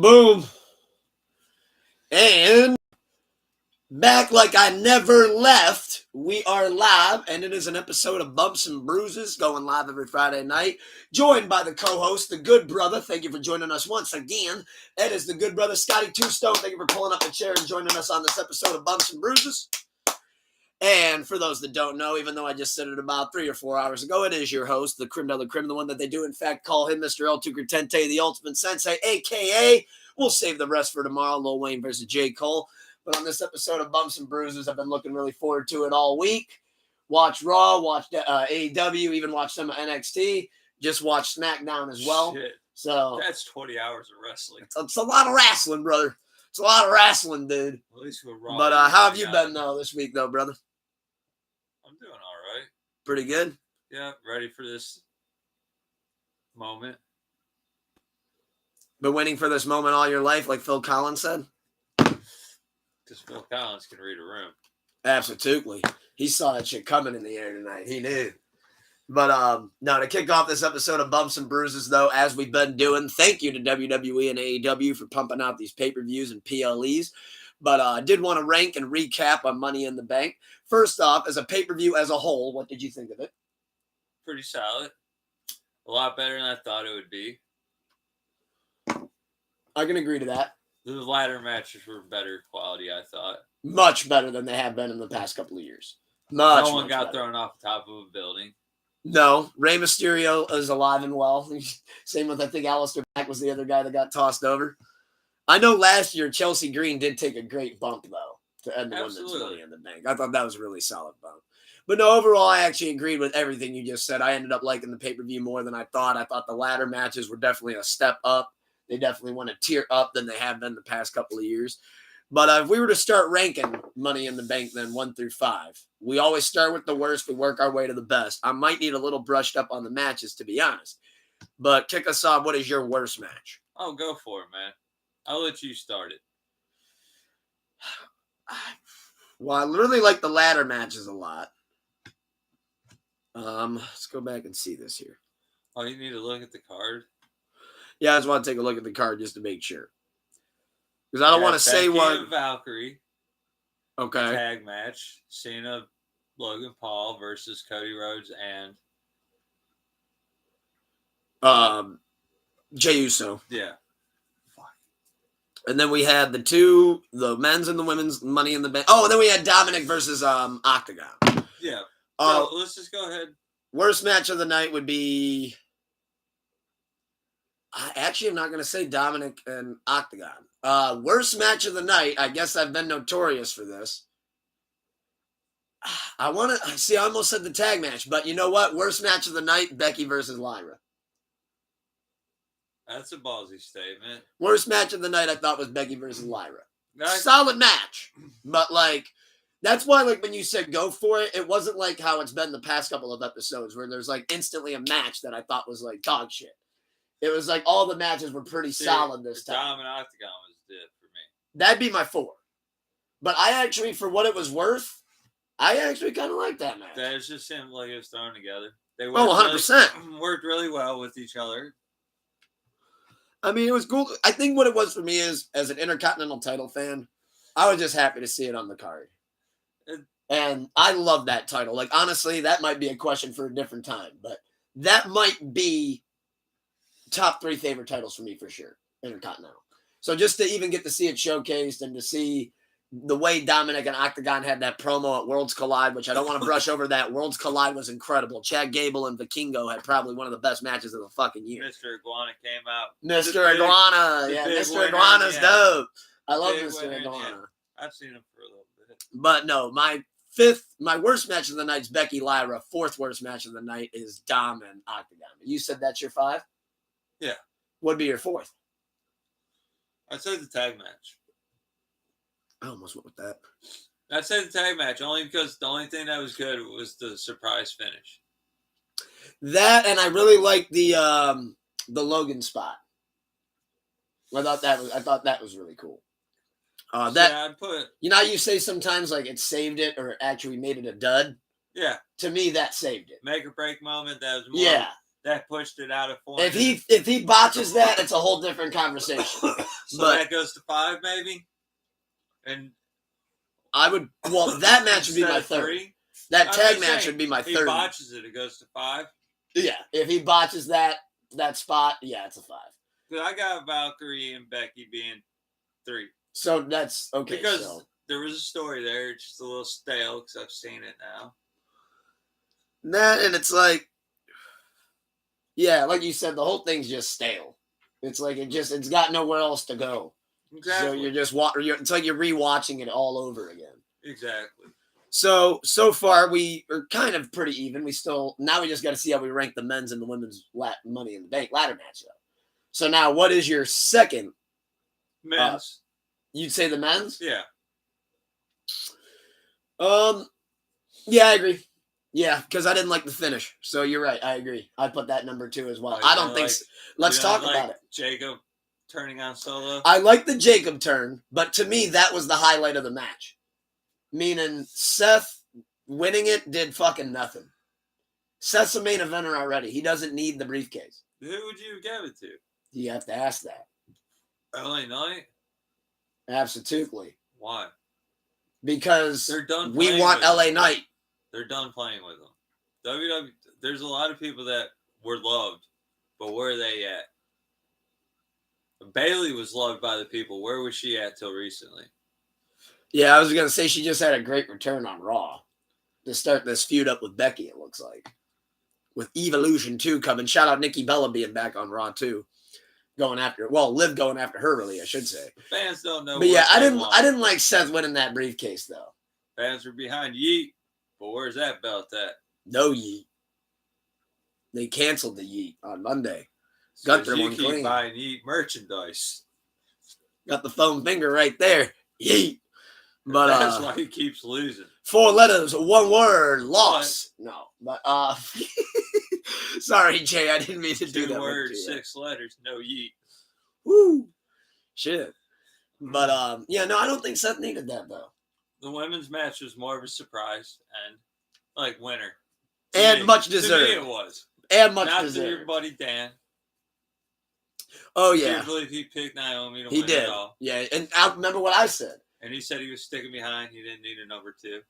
Boom. And back like I never left. We are live, and it is an episode of Bumps and Bruises going live every Friday night. Joined by the co-host, the good brother. Thank you for joining us once again. That is the good brother, Scotty Two-Stone. Thank you for pulling up the chair and joining us on this episode of Bumps and Bruises. And for those that don't know, even though I just said it about 3 or 4 hours ago, it is your host, the Crim de la Crim, the one that they do in fact call him Mr. El Tucretente, the Ultimate Sensei, a.k.a. We'll save the rest for tomorrow, Lil Wayne versus J. Cole. But on this episode of Bumps and Bruises, I've been looking really forward to it all week. Watched Raw, watched AEW, even watched some of NXT. Just watched SmackDown as well. Shit. So that's 20 hours of wrestling. It's a lot of wrestling, brother. It's a lot of wrestling, dude. At least with Raw. But how have you been, though, this week, though, brother? I'm doing all right. Pretty good? Yeah, ready for this moment. Been waiting for this moment all your life, like Phil Collins said? Because Phil Collins can read a room. Absolutely. He saw that shit coming in the air tonight. He knew. But no, to kick off this episode of Bumps and Bruises, though, as we've been doing, thank you to WWE and AEW for pumping out these pay-per-views and PLEs. But I did want to rank and recap on Money in the Bank. First off, as a pay-per-view as a whole, what did you think of it? Pretty solid. A lot better than I thought it would be. I can agree to that. The ladder matches were better quality, I thought. Much better than they have been in the past couple of years. No one got thrown off the top of a building. No. Rey Mysterio is alive and well. Same with, I think, Aleister Black was the other guy that got tossed over. I know last year Chelsea Green did take a great bump, though, to end the women's Money in the Bank. I thought that was a really solid bump. But no, overall, I actually agreed with everything you just said. I ended up liking the pay-per-view more than I thought. I thought the ladder matches were definitely a step up. They definitely went a tier up than they have been the past couple of years. But if we were to start ranking Money in the Bank, then 1 through 5, we always start with the worst. We work our way to the best. I might need a little brushed up on the matches, to be honest. But kick us off. What is your worst match? Oh, go for it, man. I'll let you start it. Well, I literally like the ladder matches a lot. Let's go back and see this here. Oh, you need to look at the card? Yeah, I just want to take a look at the card just to make sure. Because I don't want to say one. Valkyrie. Okay. Tag match. Cena, Logan Paul versus Cody Rhodes and Jey Uso. Yeah. And then we had the men's and the women's Money in the Bank. Oh, and then we had Dominic versus Octagon. Yeah. So let's just go ahead. Worst match of the night would be. Actually, I'm not going to say Dominic and Octagon. Worst match of the night. I guess I've been notorious for this. I almost said the tag match, but you know what? Worst match of the night, Becky versus Lyra. That's a ballsy statement. Worst match of the night, I thought, was Becky versus Lyra. Nice. Solid match. But, that's why, when you said go for it, it wasn't like how it's been the past couple of episodes where there's, instantly a match that I thought was, dog shit. It was all the matches were pretty solid this time. Dom and Octagon was dead for me. That'd be my 4. But I actually, for what it was worth, I actually kind of liked that match. That was just seemed like it was thrown together. They 100%. Worked really well with each other. I mean, it was cool. I think what it was for me is, as an Intercontinental title fan, I was just happy to see it on the card. And I love that title. Honestly, that might be a question for a different time. But that might be top 3 favorite titles for me for sure, Intercontinental. So just to even get to see it showcased and to see the way Dominic and Octagon had that promo at Worlds Collide, which I don't want to brush over that. Worlds Collide was incredible. Chad Gable and Vikingo had probably one of the best matches of the fucking year. Mr. Iguana came out. Mr. Iguana. Yeah, Mr. Iguana's dope. I love Mr. Iguana. Yeah. I've seen him for a little bit. But no, my worst match of the night is Becky Lyra. 4th worst match of the night is Dom and Octagon. You said that's your 5? Yeah. What'd be your 4th? I'd say the tag match. I almost went with that. I'd say the tag match, only because the only thing that was good was the surprise finish. That, and I really liked the Logan spot. I thought that was really cool. I'd put. You know how you say sometimes it saved it or actually made it a dud? Yeah. To me, that saved it. Make or break moment. That was more. Yeah. That pushed it out of form. If he botches that, it's a whole different conversation. So but that goes to 5, maybe? And that match would be my third. 3? That tag match would be my if he third. botches it goes to 5. Yeah, if he botches that spot, yeah, it's a 5. Because I got Valkyrie and Becky being 3. So that's okay. Because there was a story there, it's just a little stale because I've seen it now. That, and it's like, yeah, like you said, the whole thing's just stale. It's like it's got nowhere else to go. Exactly. So you're just it's like you're rewatching it all over again. Exactly. So far we are kind of pretty even. We just got to see how we rank the men's and the women's Money in the Bank ladder match though. So now, what is your second? Men's. You'd say the men's? Yeah. Yeah, I agree. Yeah, because I didn't like the finish. So you're right. I agree. I put that number 2 as well. I don't think. Let's talk about it. Jacob turning on Solo. I like the Jacob turn, but to me, that was the highlight of the match. Meaning Seth winning it did fucking nothing. Seth's a main eventer already. He doesn't need the briefcase. Who would you give it to? You have to ask that. LA Knight? Absolutely. Why? Because they're done. We want LA Knight. They're done playing with them. WWE. There's a lot of people that were loved, but where are they at? Bayley was loved by the people. Where was she at till recently? Yeah, I was going to say she just had a great return on Raw to start this feud up with Becky, it looks like. With Evolution 2 coming. Shout out Nikki Bella being back on Raw, too. Liv going after her, really, I should say. Fans don't know. But yeah, I didn't like Seth winning that briefcase, though. Fans were behind Yeet, but where's that belt at? No Yeet. They canceled the Yeet on Monday. Gunther you won keep clean. buying Yeet merchandise. Got the foam finger right there. Yeet. But that's why he keeps losing. 4 letters, 1 word, loss. No, but sorry, Jay, I didn't mean to do that. 2 words, 6 letters, no Yeet. Woo, shit. But yeah, no, I don't think Seth needed that though. The women's match was more of a surprise and like winner, and much deserved. To me, it was and much not deserved. To your buddy Dan. Oh yeah, I believe he picked Naomi to he win did. It all. Yeah, and I remember what I said. And he said he was sticking behind. He didn't need a number 2.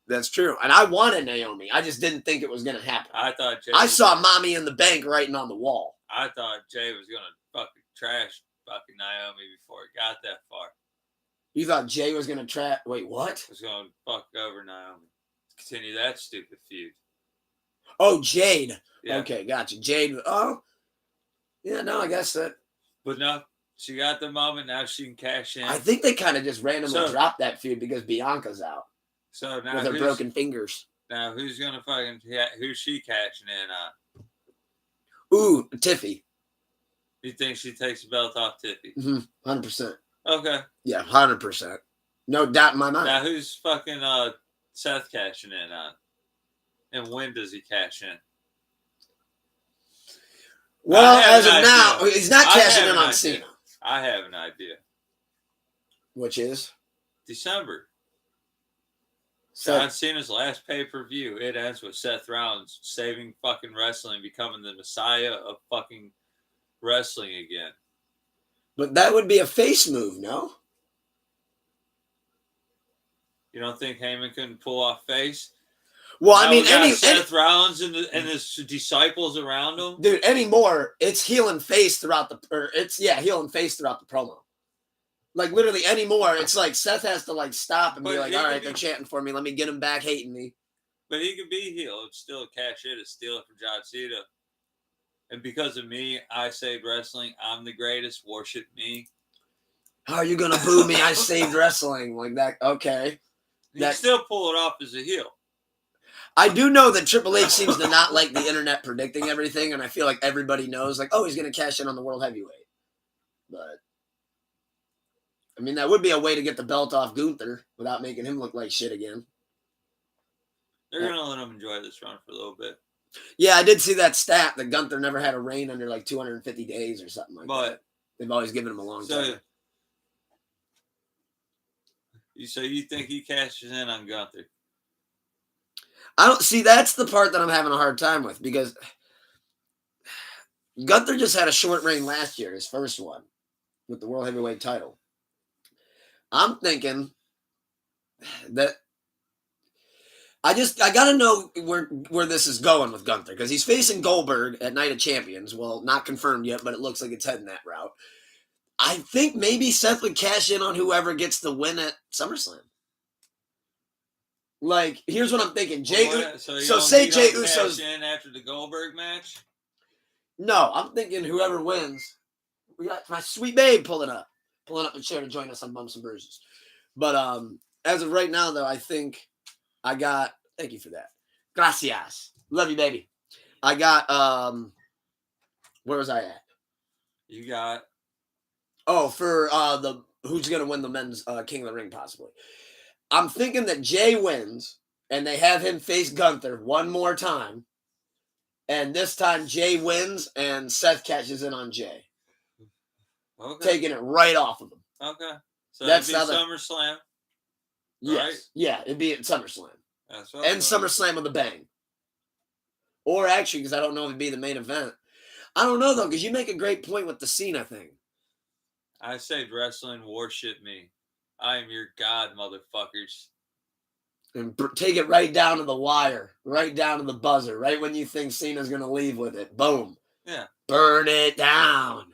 That's true. And I wanted Naomi. I just didn't think it was going to happen. I thought I saw Mommy in the Bank writing on the wall. I thought Jay was going to fucking trash fucking Naomi before it got that far. You thought Jay was going to trash? Wait, what? Was going to fuck over Naomi. Continue that stupid feud. Oh, Jade. Yeah. Okay, gotcha. Jade. Oh, yeah, no, I guess that. But no. She got the moment. Now she can cash in. I think they kind of just randomly dropped that feud because Bianca's out. So now with her broken fingers. Now who's gonna fucking? Who's she cashing in on? Ooh, Tiffy. You think she takes the belt off Tiffy? 100%. Okay. Yeah, 100%. No doubt in my mind. Now who's fucking Seth cashing in on? And when does he cash in? Well, as of now, he's not cashing in on Cena. I have an idea. Which is? December. John Cena's last pay-per-view. It ends with Seth Rollins saving fucking wrestling, becoming the messiah of fucking wrestling again. But that would be a face move, no? You don't think Heyman couldn't pull off face? Well, I mean, Seth Rollins and his disciples around him, dude. Anymore, it's heel and face throughout heel and face throughout the promo. Like literally anymore, it's like Seth has to like stop and be like, all right, they're chanting for me. Let me get them back hating me. But he could be heel. It's still cash in to steal it from John Cena. And because of me, I saved wrestling. I'm the greatest. Worship me. How are you gonna boo me? I saved wrestling like that. Okay, you can still pull it off as a heel. I do know that Triple H seems to not like the internet predicting everything, and I feel like everybody knows, like, oh, he's going to cash in on the World Heavyweight. But, I mean, that would be a way to get the belt off Gunther without making him look like shit again. They're going to let him enjoy this run for a little bit. Yeah, I did see that stat that Gunther never had a reign under like 250 days or something like that. They've always given him a long time. So you think he cashes in on Gunther? I don't see. That's the part that I'm having a hard time with because Gunther just had a short reign last year, his first one. with the World Heavyweight title. I'm thinking that I got to know where this is going with Gunther, because he's facing Goldberg at Night of Champions. Well, not confirmed yet, but it looks like it's heading that route. I think maybe Seth would cash in on whoever gets the win at SummerSlam. Like, here's what I'm thinking. So say Jey Uso's in after the Goldberg match. No, I'm thinking whoever wins. We got my sweet babe pulling up the chair to join us on Bumps and Bruises. But as of right now, though, I think I got. Thank you for that. Gracias. Love you, baby. I got. Where was I at? You got. Oh, for the who's gonna win the men's King of the Ring possibly. I'm thinking that Jay wins, and they have him face Gunther one more time. And this time Jay wins, and Seth catches in on Jay. Okay. Taking it right off of him. Okay. So That's that'd be SummerSlam. Yes. Right? Yeah, it'd be at SummerSlam. That's what And SummerSlam with a bang. Or actually, because I don't know if it'd be the main event. I don't know, though, because you make a great point with the Cena thing. I say wrestling worship me. I am your god, motherfuckers. And take it right down to the wire. Right down to the buzzer. Right when you think Cena's going to leave with it. Boom. Yeah. Burn it down.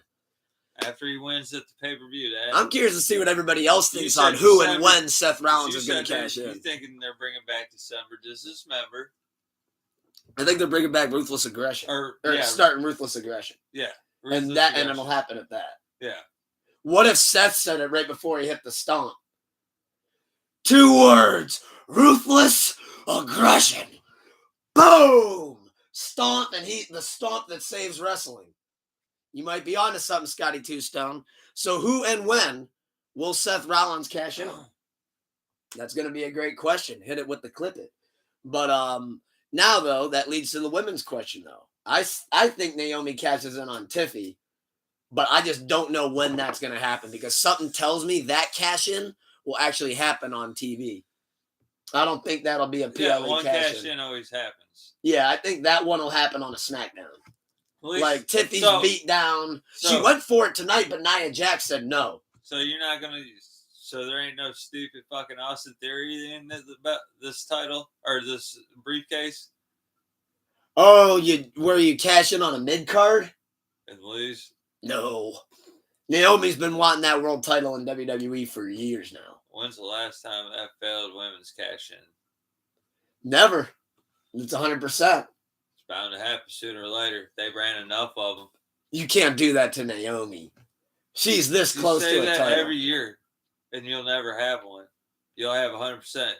After he wins at the pay-per-view. I'm curious to see what everybody else thinks on who and when Seth Rollins is going to cash in. You're thinking they're bringing back December. Does this member? I think they're bringing back Ruthless Aggression. Or starting Ruthless Aggression. Yeah. And it'll happen at that. Yeah. What if Seth said it right before he hit the stomp? 2 words. Ruthless Aggression. Boom! Stomp, and the stomp that saves wrestling. You might be onto something, Scotty Two Stone. So who and when will Seth Rollins cash in on? That's going to be a great question. Hit it with the clip it. But now, though, that leads to the women's question, though. I think Naomi cashes in on Tiffy, but I just don't know when that's going to happen, because something tells me that cash-in will actually happen on TV. I don't think that'll be a PLE one cash-in. Cash-in always happens. Yeah, I think that one will happen on a SmackDown. Like, Tiffy's beat down. She went for it tonight, but Nia Jax said no. So you're not going to... So there ain't no stupid fucking Austin Theory in this title or this briefcase? Oh, where you cash in on a mid-card? And lose? No. Naomi's been wanting that world title in WWE for years now. When's the last time that failed women's cash in? Never. It's 100%. It's bound to happen sooner or later. They ran enough of them. You can't do that to Naomi. She's this close to a title. Every year, and you'll never have one. You'll have 100%.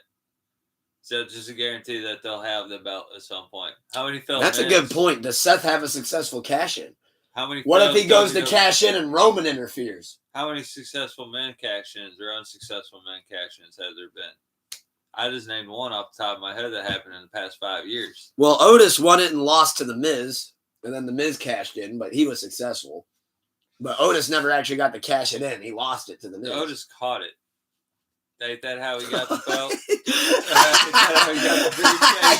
So just a guarantee that they'll have the belt at some point. How many failed? That's a good point. Does Seth have a successful cash-in? How many? What if he goes to cash in and Roman interferes? How many successful men cash-ins or unsuccessful men cash-ins have there been? I just named one off the top of my head that happened in the past 5 years. Well, Otis won it and lost to The Miz, and then The Miz cashed in, but he was successful. But Otis never actually got to cash it in. He lost it to The Miz. Otis caught it. Ain't that how he got the belt?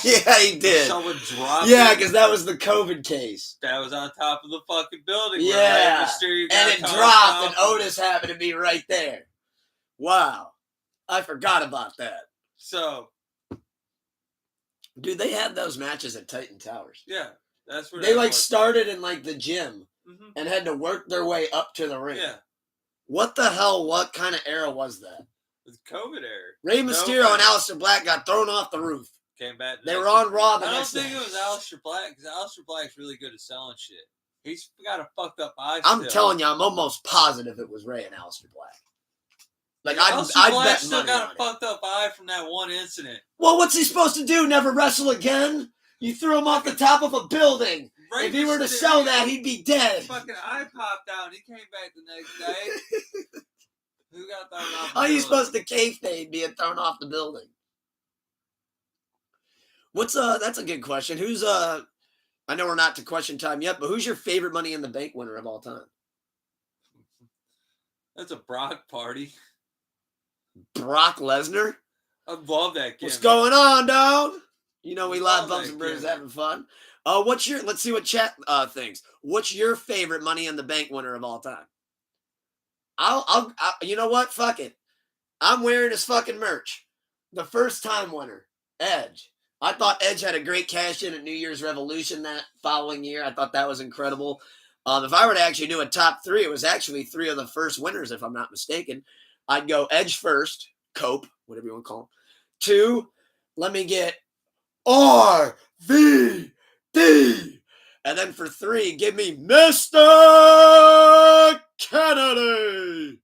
Yeah, he did. Someone dropped it. Yeah, because that was the COVID case. That was on top of the fucking building. Yeah, and it dropped, and Otis happened to be right there. Wow. I forgot about that. So, dude, they had those matches at Titan Towers. Yeah, that's where they started in the gym and had to work their way up to the ring. Yeah. What the hell? What kind of era was that? It was COVID era. Rey Mysterio and Aleister Black got thrown off the roof. Came back. They were on Raw the next day. I don't think it was Aleister Black, because Aleister Black's really good at selling shit. He's got a fucked up eye. I'm telling you, I'm almost positive it was Rey and Aleister Black. Aleister Black still got a fucked up eye from that one incident. Well, what's he supposed to do? Never wrestle again? You threw him off the top of a building. If he were to sell that, he'd be dead. Fucking eye popped out. He came back the next day. Who got thrown off the How are you supposed to kayfabe being thrown off the building? That's a good question. Who's I know we're not to question time yet, but who's your favorite Money in the Bank winner of all time? That's a Brock party. Brock Lesnar? I love that kid. What's going on, dog? You know we live Bumps and Bruises having fun. Let's see what chat thinks. What's your favorite Money in the Bank winner of all time? You know what? Fuck it. I'm wearing his fucking merch. The first time winner, Edge. I thought Edge had a great cash in at New Year's Revolution that following year. I thought that was incredible. If I were to actually do a top three, it was actually three of the first winners, if I'm not mistaken. I'd go Edge first, Cope, whatever you want to call him. 2, let me get RVD. And then for 3, give me Mr. Kennedy.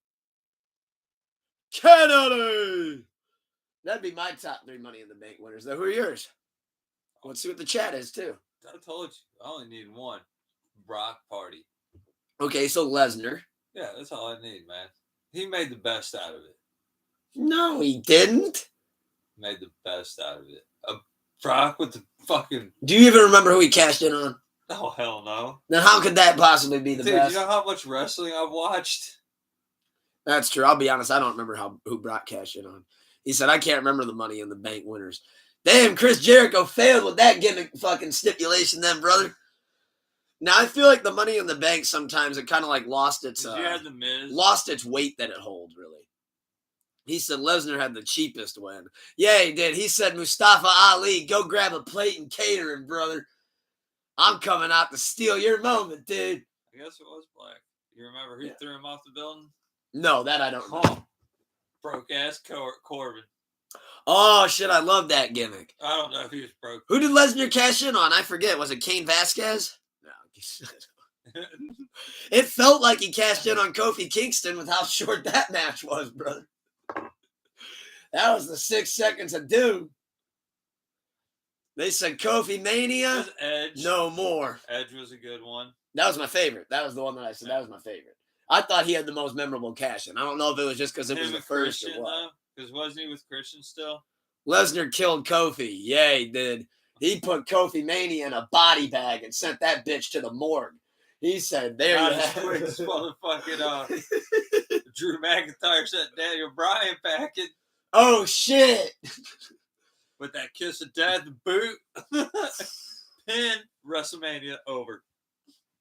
That'd be my top 3 Money in the Bank winners. Though, who are yours? Let's see what the chat is, too. I told you, I only need one. Brock Party. Okay, so Lesnar. Yeah, that's all I need, man. He made the best out of it. No, he didn't. Made the best out of it. Brock with the fucking... Do you even remember who he cashed in on? Oh, hell no. Then how could that possibly be the best? You know how much wrestling I've watched? That's true. I'll be honest. I don't remember who Brock cashed in on. He said, I can't remember the Money in the Bank winners. Damn, Chris Jericho failed with that gimmick fucking stipulation then, brother. Now, I feel like the Money in the Bank sometimes it kind of like lost its weight that it holds, really. He said Lesnar had the cheapest win. Yeah, he did. He said, Mustafa Ali, go grab a plate and catering, brother. I'm coming out to steal your moment, dude. I guess it was Black. You remember who threw him off the building? No, that I don't know. Broke ass Corbin. Oh, shit, I love that gimmick. I don't know if he was broke. Who did Lesnar cash in on? I forget. Was it Cain Vasquez? No. It felt like he cashed in on Kofi Kingston with how short that match was, brother. That was the 6 seconds of doom. They said Kofi Mania, Edge. No more. Edge was a good one. That was my favorite. That was the one that I said that was my favorite. I thought he had the most memorable cash in. I don't know if it was just because it was the first or what. Because wasn't he with Christian still? Lesnar killed Kofi. Yeah, he did. He put Kofi Mania in a body bag and sent that bitch to the morgue. He said, there you have it. Motherfucking Drew McIntyre sent Daniel Bryan back in. Oh, shit. With that kiss of death boot. Pin WrestleMania over.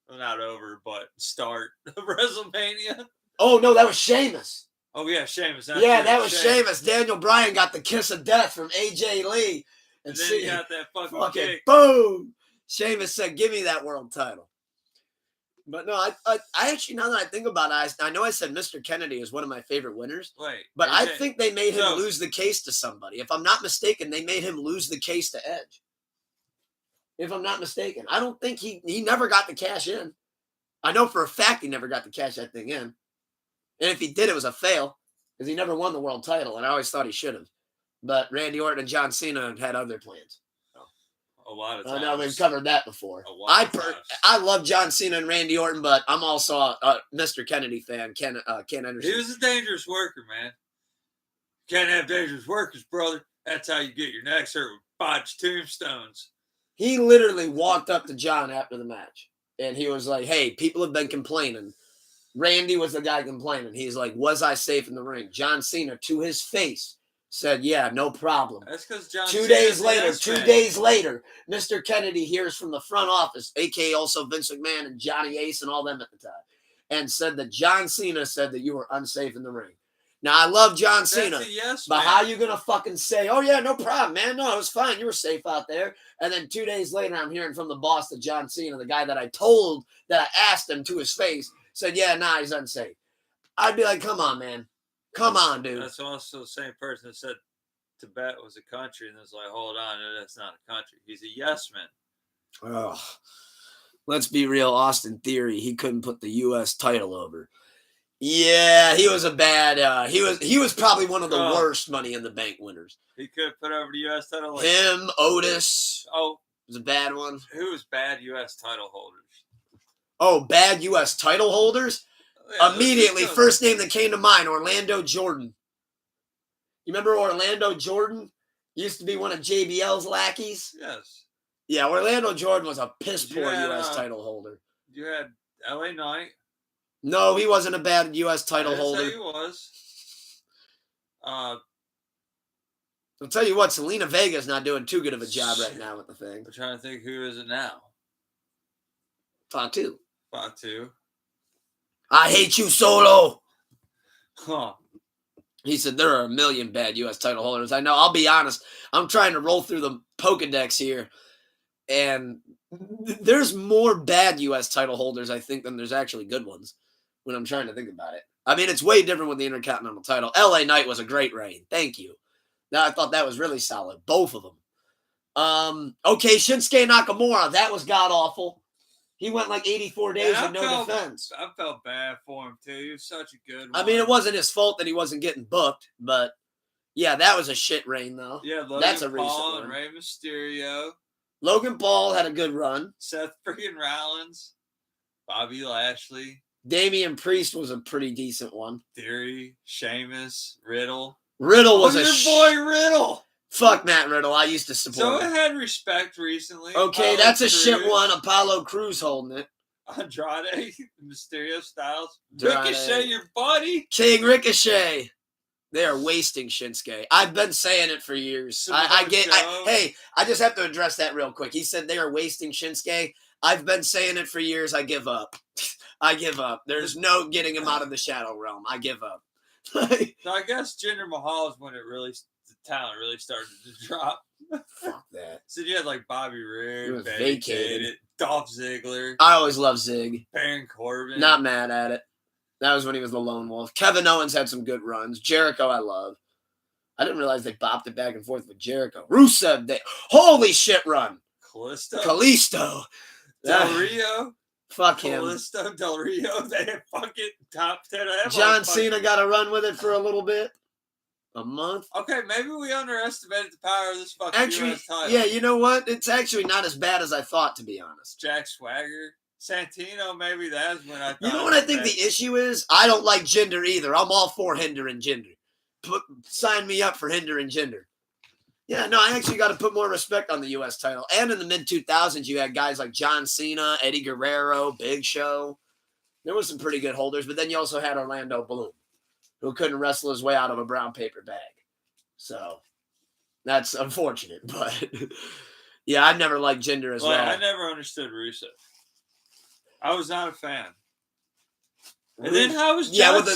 Well, not over, but start of WrestleMania. Oh, no, that was Sheamus. Oh, yeah, Sheamus. That was Sheamus. Daniel Bryan got the kiss of death from AJ Lee. And then he got that fucking kick. Boom. Sheamus said, give me that world title. But no, I actually, now that I think about it, I know I said Mr. Kennedy is one of my favorite winners. But I think they made him lose the case to somebody. If I'm not mistaken, they made him lose the case to Edge. If I'm not mistaken. I don't think he never got the cash in. I know for a fact he never got to cash that thing in. And if he did, it was a fail. Because he never won the world title. And I always thought he should have. But Randy Orton and John Cena had other plans. A lot of times. I know we've covered that before. I love John Cena and Randy Orton, but I'm also a Mr. Kennedy fan. Ken Anderson. He was a dangerous worker, man. Can't have dangerous workers, brother. That's how you get your neck hurt with botched tombstones. He literally walked up to John after the match, and he was like, hey, people have been complaining. Randy was the guy complaining. He's like, was I safe in the ring? John Cena, to his face, said, yeah, no problem. That's because John 2 days later, 2 days later, Mr. Kennedy hears from the front office, a.k.a. also Vince McMahon and Johnny Ace and all them at the time, and said that John Cena said that you were unsafe in the ring. Now, I love John Cena, but how you going to fucking say, oh, yeah, no problem, man. No, it was fine. You were safe out there. And then 2 days later, I'm hearing from the boss of John Cena, the guy that I told, that I asked him to his face, said, yeah, nah, he's unsafe. I'd be like, come on, man. Come on, dude. That's also the same person that said Tibet was a country, and it's like, hold on, that's not a country. He's a yes man. Oh, let's be real. Austin Theory, he couldn't put the U.S. title over. Yeah, he was a bad. He was probably one of the worst Money in the Bank winners. He could put over the U.S. title. Him, Otis. Oh, it was a bad one. Who was bad U.S. title holders? Oh, bad U.S. title holders. Yeah, immediately, first name that came to mind, Orlando Jordan. You remember Orlando Jordan? Used to be one of JBL's lackeys. Yes. Yeah, Orlando Jordan was a piss-poor U.S. title holder. You had L.A. Knight. No, he wasn't a bad U.S. title holder. He was. I'll tell you what, Selena Vega's not doing too good of a job right now with the thing. I'm trying to think, who is it now? Fatu. Fatu. I hate you, Solo. Huh. He said there are a million bad U.S. title holders. I know. I'll be honest. I'm trying to roll through the Pokedex here, and there's more bad U.S. title holders, I think, than there's actually good ones when I'm trying to think about it. I mean, it's way different with the Intercontinental title. LA Knight was a great reign. Thank you. Now, I thought that was really solid. Both of them. Okay, Shinsuke Nakamura. That was god-awful. He went like 84 days with no defense. I felt bad for him, too. He was such a good one. I mean, it wasn't his fault that he wasn't getting booked, but yeah, that was a shit reign, though. Yeah, Logan that's a Paul recent and one. Rey Mysterio. Logan Paul had a good run. Seth freaking Rollins. Bobby Lashley. Damian Priest was a pretty decent one. Theory. Sheamus. Riddle. Riddle was your boy Riddle. Fuck Matt Riddle. I used to support him. him. It had respect recently. Okay, Apollo that's a Crews. Shit one. Apollo Crews holding it. Andrade. Mysterio Styles. Ricochet, your buddy. King Ricochet. They are wasting Shinsuke. I've been saying it for years. I just have to address that real quick. He said they are wasting Shinsuke. I've been saying it for years. I give up. I give up. There's no getting him out of the Shadow Realm. I give up. So I guess Jinder Mahal is when the talent really started to drop. Fuck that. So you had like Bobby Roode, vacated. Dolph Ziggler. I always loved Zig. Baron Corbin. Not mad at it. That was when he was the lone wolf. Kevin Owens had some good runs. Jericho, I love. I didn't realize they bopped it back and forth with Jericho. Rusev, holy shit run. Kalisto. Del Rio. Fuck him. Kalisto, Del Rio. They had fucking top 10. John Cena got a run with it for a little bit. A month. Okay, maybe we underestimated the power of this fucking US title. Yeah, you know what? It's actually not as bad as I thought, to be honest. Jack Swagger. Santino, maybe that's when I thought. You know what I think the issue is? I don't like Jinder either. I'm all for Hinder and Jinder. Sign me up for Hinder and Jinder. Yeah, no, I actually got to put more respect on the U.S. title. And in the mid-2000s, you had guys like John Cena, Eddie Guerrero, Big Show. There was some pretty good holders, but then you also had Orlando Bloom, who couldn't wrestle his way out of a brown paper bag. So that's unfortunate, but yeah, I've never liked Jinder as well. I never understood Rusev. I was not a fan. And then how was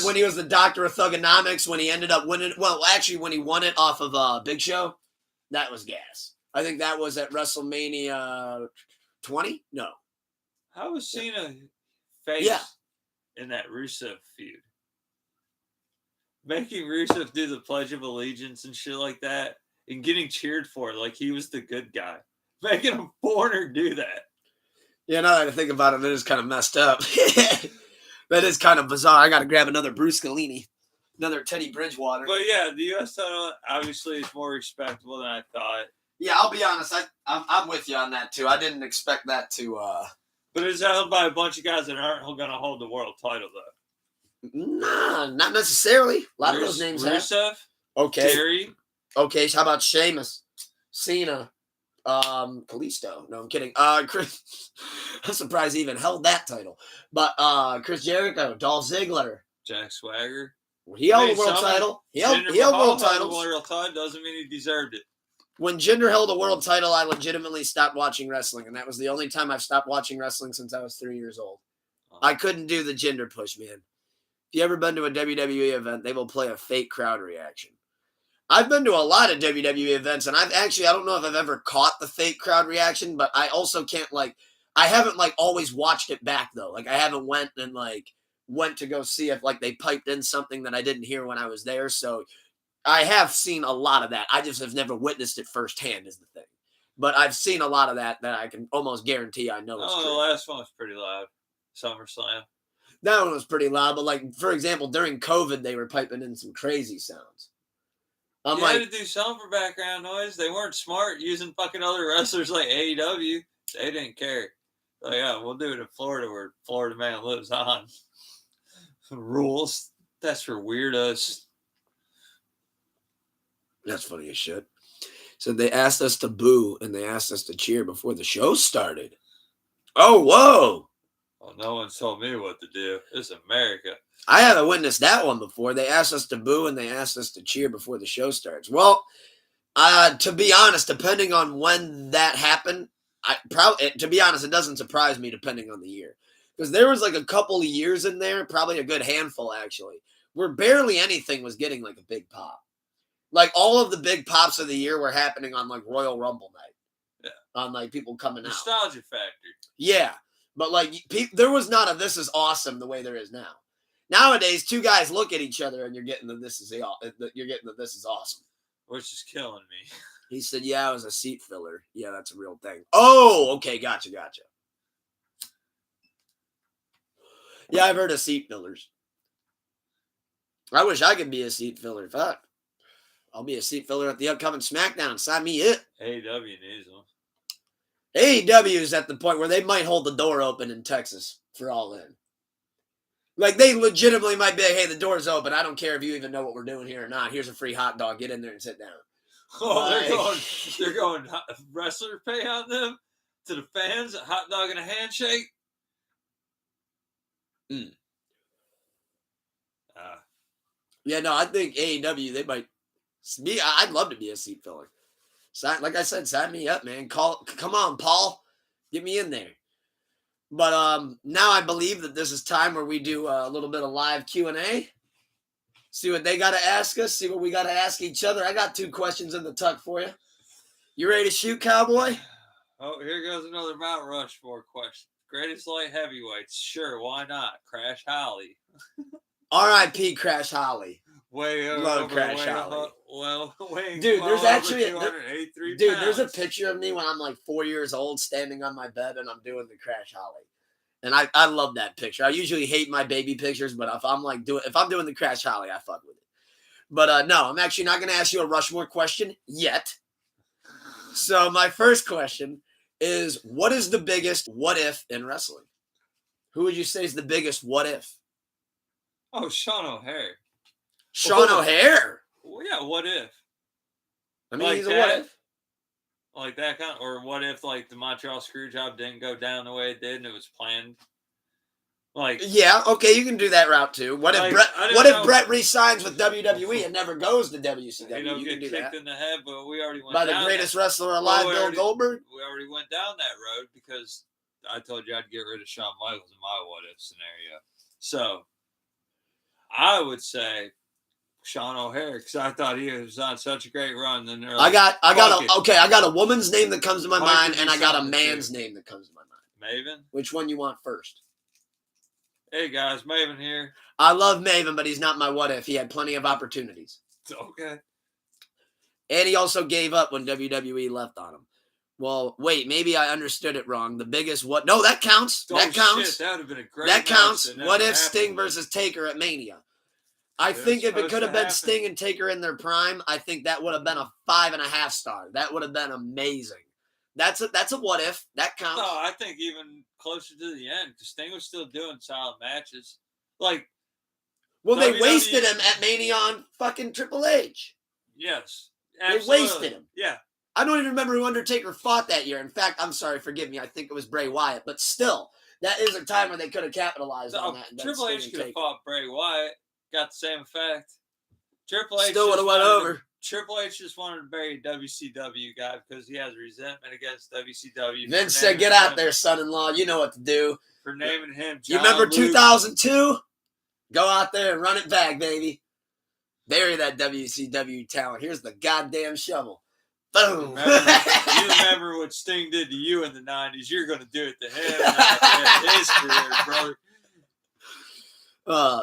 when he was the doctor of thugonomics, when he ended up winning, well, actually when he won it off of Big Show, that was gas. I think that was at WrestleMania 20? No. How was Cena face in that Rusev feud? Making Rusev do the Pledge of Allegiance and shit like that and getting cheered for it like he was the good guy. Making a foreigner do that. Yeah, now that I think about it, it is kind of messed up. That is kind of bizarre. I got to grab another Bruce Scalini, another Teddy Bridgewater. But yeah, the U.S. title obviously is more respectable than I thought. Yeah, I'll be honest. I'm with you on that too. I didn't expect that to. But it's held by a bunch of guys that aren't going to hold the world title, though. Nah, not necessarily. A lot of those names Rusev, okay. Terry. Okay, so how about Sheamus, Cena, Kalisto? No, I'm kidding. Chris, I'm surprised he even held that title. But Chris Jericho, Dolph Ziggler, Jack Swagger. He held the world title. He held world titles. World title doesn't mean he deserved it. When Jinder held a world title, I legitimately stopped watching wrestling, and that was the only time I've stopped watching wrestling since I was 3 years old. I couldn't do the Jinder push, man. If you ever been to a WWE event, they will play a fake crowd reaction. I've been to a lot of WWE events, and I don't know if I've ever caught the fake crowd reaction, but I also can't, I haven't, always watched it back, though. I haven't went to go see if, they piped in something that I didn't hear when I was there, so I have seen a lot of that. I just have never witnessed it firsthand is the thing. But I've seen a lot of that I can almost guarantee I know it's true. The last one was pretty loud. SummerSlam. That one was pretty loud, but for example, during COVID, they were piping in some crazy sounds. You had to do something for background noise. They weren't smart using fucking other wrestlers like AEW. They didn't care. Yeah, we'll do it in Florida where Florida man lives on. Rules. That's for weirdos. That's funny as shit. So they asked us to boo and they asked us to cheer before the show started. Oh, whoa. Well, no one's told me what to do. It's America. I haven't witnessed that one before. They asked us to boo and they asked us to cheer before the show starts. Well, to be honest, depending on when that happened, to be honest, it doesn't surprise me depending on the year. Because there was a couple of years in there, probably a good handful actually, where barely anything was getting like a big pop. Like all of the big pops of the year were happening on like Royal Rumble night. Yeah. On like people coming out. Nostalgia factor. Yeah. But like there was not a "this is awesome" the way there is now. Nowadays, two guys look at each other and you're getting the "this is awesome." Which is killing me. He said, "Yeah, it was a seat filler." Yeah, that's a real thing. Oh, okay, gotcha. Yeah, I've heard of seat fillers. I wish I could be a seat filler. Fuck. I'll be a seat filler at the upcoming SmackDown. Sign me it. AEW needs them. AEW is at the point where they might hold the door open in Texas for All In. Like, they legitimately might be like, "Hey, the door's open. I don't care if you even know what we're doing here or not. Here's a free hot dog. Get in there and sit down." Oh, they're going wrestler pay on them to the fans, a hot dog and a handshake. Yeah, no, I think AEW, they might be. I'd love to be a seat filler. Like I said, sign me up, man. Come on, Paul, get me in there. But now I believe that this is time where we do a little bit of live Q&A. See what they got to ask us. See what we got to ask each other. I got 2 questions in the tuck for you. You ready to shoot, cowboy? Oh, here goes another Mount Rushmore question. Greatest light heavyweights? Sure, why not? Crash Holly. R.I.P. Crash Holly. Love Crash Holly. Dude, there's actually there's a pounds. picture of me when I'm like 4 years old standing on my bed and I'm doing the Crash Holly. And I love that picture. I usually hate my baby pictures, but if I'm doing the Crash Holly, I fuck with it. But no, I'm actually not going to ask you a Rushmore question yet. So my first question is, what is the biggest what if in wrestling? Who would you say is the biggest what if? Oh, Sean O'Haire. Sean O'Haire? Well, yeah, what if? I mean, like he's a that, what if. Like that kind of, or what if like the Montreal Screwjob didn't go down the way it did and it was planned? Like, yeah, okay, you can do that route too. What if Brett re-signs with WWE and never goes to WCW? You can do that. In the head, but we already went by the greatest wrestler alive, Bill Goldberg. We already went down that road because I told you I'd get rid of Shawn Michaels in my what if scenario. So I would say Sean O'Haire because I thought he was on such a great run. Then I got a woman's name that comes to my mind, and I got a man's name that comes to my mind. Maven. Which one you want first? Hey guys, Maven here. I love Maven, but he's not my what if. He had plenty of opportunities. Okay. And he also gave up when WWE left on him. Well, wait, maybe I understood it wrong. The biggest what? No, that counts. That counts. Shit, that would have been a great that counts. That what if Sting versus Taker at Mania? I think if it could have been Sting and Taker in their prime, I think that would have been a 5.5 star. That would have been amazing. That's a what if. That counts. No, I think even closer to the end because Sting was still doing solid matches. Like, well, they wasted him at Mania on fucking Triple H. Yes, absolutely. They wasted him. Yeah. I don't even remember who Undertaker fought that year. In fact, I'm sorry, forgive me. I think it was Bray Wyatt. But still, that is a time where they could have capitalized on that. Triple H could have fought Bray Wyatt. Got the same effect. Triple H still would have went over. Triple H just wanted to bury a WCW guy because he has resentment against WCW. Vince said, "Get out there, son-in-law. You know what to do." For naming him John You remember Luke. 2002? Go out there and run it back, baby. Bury that WCW talent. Here's the goddamn shovel. Boom. You remember what Sting did to you in the 90s. You're going to do it to him. His career, brother.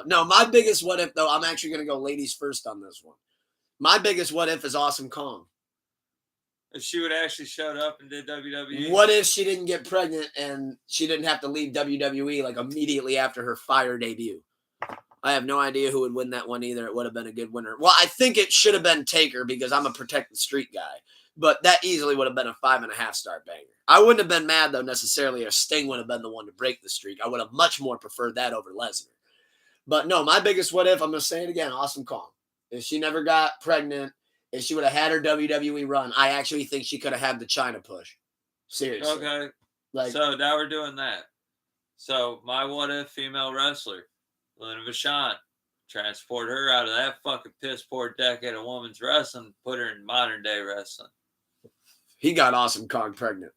No, my biggest what if, though, I'm actually going to go ladies first on this one. My biggest what if is Awesome Kong. If she would actually showed up and did WWE. What if she didn't get pregnant and she didn't have to leave WWE like immediately after her Fire debut? I have no idea who would win that one either. It would have been a good winner. Well, I think it should have been Taker because I'm a protect the street guy. But that easily would have been a 5.5 star banger. I wouldn't have been mad, though, necessarily if Sting would have been the one to break the streak. I would have much more preferred that over Lesnar. But no, my biggest what if, I'm going to say it again, Awesome Kong. If she never got pregnant, if she would have had her WWE run, I actually think she could have had the China push. Seriously. Okay. So now we're doing that. So my what if female wrestler, Luna Vachon, transport her out of that fucking piss poor decade of women's wrestling, put her in modern day wrestling. He got Awesome Kong pregnant.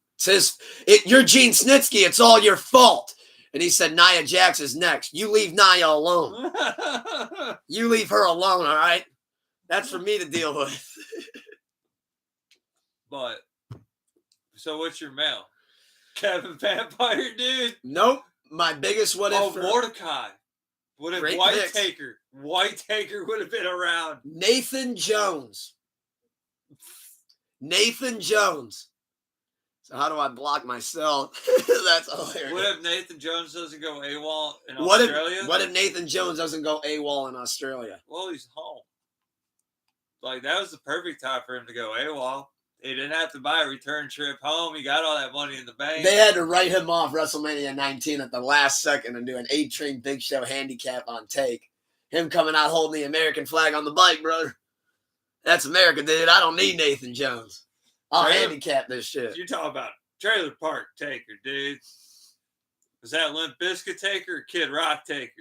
You're Gene Snitsky. It's all your fault. And he said, Nia Jax is next. You leave Nia alone. You leave her alone, all right? That's for me to deal with. But, so what's your mail? Kevin Vampire, dude? Nope. My biggest what if. Oh, Mordecai. What if Whitaker would have been around? Nathan Jones. So how do I block myself? That's hilarious. What if Nathan Jones doesn't go AWOL in Australia? What if Nathan Jones doesn't go AWOL in Australia? Well, he's home. Like, that was the perfect time for him to go AWOL. He didn't have to buy a return trip home. He got all that money in the bank. They had to write him off WrestleMania 19 at the last second and do an 8-train Big Show handicap on take. Him coming out holding the American flag on the bike, brother. That's America, dude. I don't need Nathan Jones. I'll handicap this shit. You talking about Trailer Park Taker, dude. Was that Limp Bizkit Taker or Kid Rock Taker?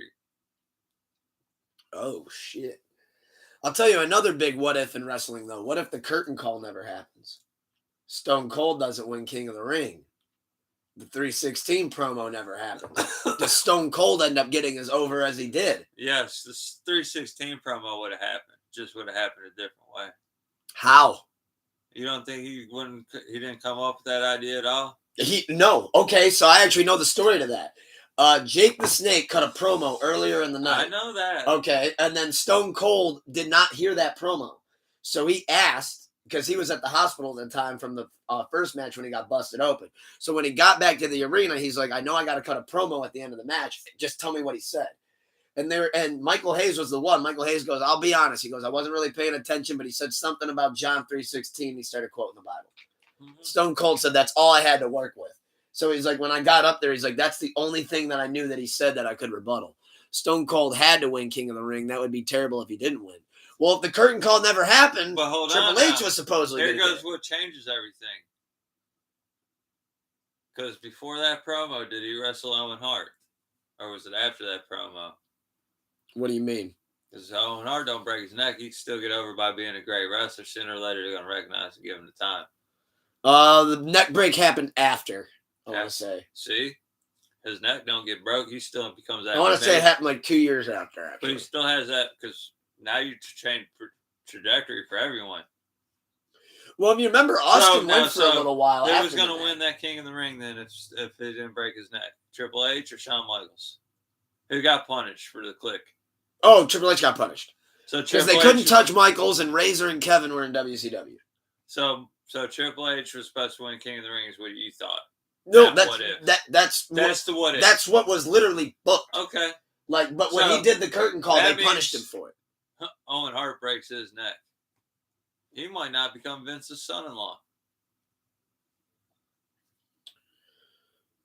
Oh, shit. I'll tell you another big what if in wrestling, though. What if the curtain call never happens? Stone Cold doesn't win King of the Ring. The 316 promo never happened. Does Stone Cold end up getting as over as he did? Yes, the 316 promo would have happened. Just would have happened a different way. How? You don't think he didn't come up with that idea at all? No. Okay, so I actually know the story to that. Jake the Snake cut a promo earlier in the night. I know that. Okay, and then Stone Cold did not hear that promo. So he asked, because he was at the hospital at the time from the first match when he got busted open. So when he got back to the arena, he's like, I know I got to cut a promo at the end of the match. Just tell me what he said. And Michael Hayes was the one. Michael Hayes goes, I'll be honest. He goes, I wasn't really paying attention, but he said something about John 3:16. He started quoting the Bible. Mm-hmm. Stone Cold said that's all I had to work with. So he's like, when I got up there, he's like, that's the only thing that I knew that he said that I could rebuttal. Stone Cold had to win King of the Ring. That would be terrible if he didn't win. Well, if the curtain call never happened, Triple H was supposedly Here goes what changes everything. Because before that promo, did he wrestle Owen Hart? Or was it after that promo? What do you mean? Because Owen Hart don't break his neck, he'd still get over by being a great wrestler. Sooner or later, they're going to recognize and give him the time. The neck break happened after, I want to say. See? His neck don't get broke. He still becomes that. I want to say it happened like 2 years after, actually. But he still has that because now you change trajectory for everyone. Well, if you remember, Austin went for a little while. Who was going to win that King of the Ring then if he didn't break his neck? Triple H or Shawn Michaels? Who got punished for the click? Oh, Triple H got punished. So because they couldn't touch Michaels, and Razor and Kevin were in WCW. So Triple H was supposed to win King of the Ring is what you thought. No, that's the what if. That's what was literally booked. Okay. But when he did the curtain call, they punished him for it. Owen Hart breaks his neck. He might not become Vince's son-in-law.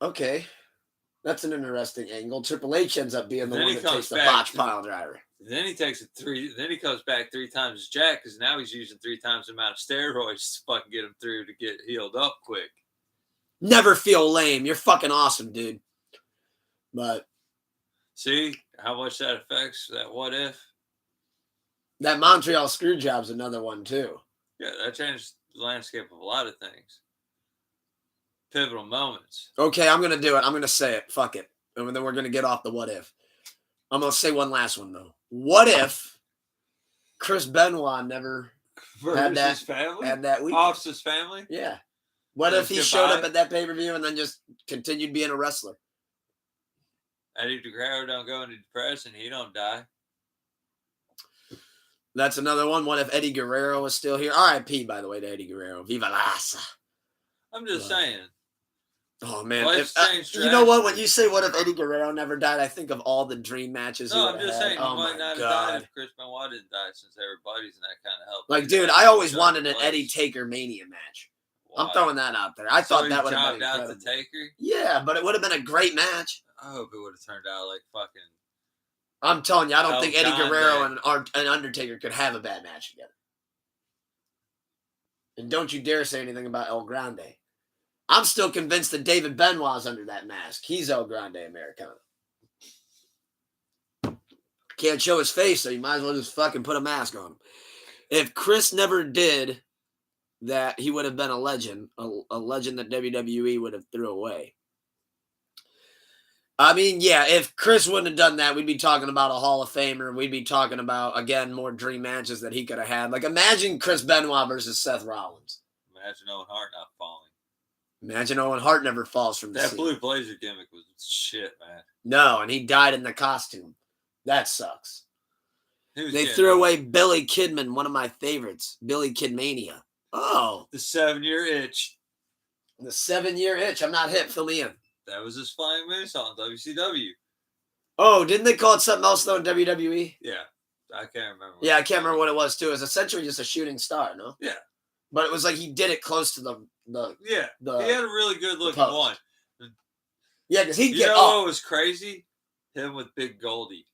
Okay. That's an interesting angle. Triple H ends up being the one that takes the botch pile driver. Then he takes it Then he comes back 3 times as Jack because now he's using 3 times the amount of steroids to fucking get him through to get healed up quick. Never feel lame. You're fucking awesome, dude. But see how much that affects that what if? That Montreal screw job's another one too. Yeah, that changed the landscape of a lot of things. Pivotal moments. Okay, I'm gonna do it. I'm gonna say it. Fuck it. And then we're gonna get off the what if. I'm gonna say one last one though. What if Chris Benoit never had that week? Off his family? Yeah. What if he showed up at that pay-per-view and then just continued being a wrestler? Eddie Guerrero don't go into depression. He don't die. That's another one. What if Eddie Guerrero was still here? R.I.P. by the way to Eddie Guerrero. Viva la raza. I'm just saying. Oh, man. You know what? When you say what if Eddie Guerrero never died, I think of all the dream matches he would have had. I'm just saying he might not have died if Chris Benoit didn't die since everybody's and that kind of helped. Like, dude, I always wanted an Eddie Taker Mania match. Why? I'm throwing that out there. I thought that would have been incredible. Out the Taker? Yeah, but it would have been a great match. I hope it would have turned out like fucking... I'm telling you, I don't think Eddie Guerrero and Undertaker could have a bad match together. And don't you dare say anything about El Grande. I'm still convinced that David Benoit's under that mask. He's El Grande Americano. Can't show his face, so you might as well just fucking put a mask on him. If Chris never did that, he would have been a legend. A legend that WWE would have threw away. I mean, yeah, if Chris wouldn't have done that, we'd be talking about a Hall of Famer. We'd be talking about, again, more dream matches that he could have had. Like, imagine Chris Benoit versus Seth Rollins. Imagine Owen Hart not falling. Imagine Owen Hart never falls from the That ceiling. blue blazer gimmick was shit, man. No, and he died in the costume. That sucks. They threw old. away Billy Kidman, one of my favorites. Billy Kidmania. Oh. The 7-year itch. The 7-year itch. I'm not hip. Fill me in. That was his flying moonsault in WCW. Oh, didn't they call it something else, though, in WWE? Yeah. I can't remember. Yeah, I can't remember what it was, too. It was essentially just a shooting star, no? Yeah. But it was like he did it close to the he had a really good looking one. Yeah, because he'd you get know up. what was crazy? Him with Big Goldie.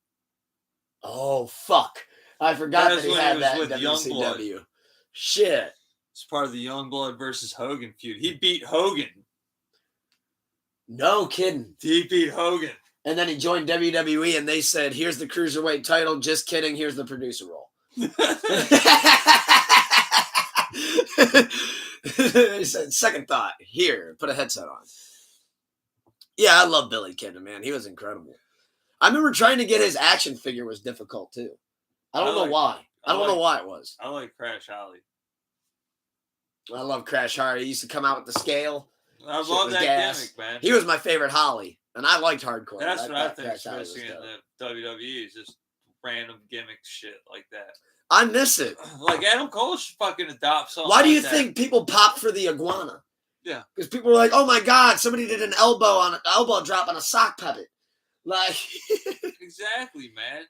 Oh, fuck. I forgot that he had that in with WCW. Shit. It's part of the Youngblood versus Hogan feud. He beat Hogan. No kidding. He beat Hogan. And then he joined WWE and they said, here's the Cruiserweight title. Just kidding. Here's the producer role. He said, second thought. Here, put a headset on. Yeah, I love Billy Kidman, man. He was incredible. I remember trying to get his action figure was difficult, too. I don't know why. I don't know why it was. I like Crash Holly. I love Crash Holly. He used to come out with the scale. I love that gimmick, man. He was my favorite Holly, and I liked hardcore. That's what I think is missing in the WWE is just random gimmick shit like that. I miss it. Like Adam Cole should fucking adopt something. Why do you think people pop for the iguana? Yeah, because people were like, "Oh my god, somebody did an elbow drop on a sock puppet." Like, exactly, man.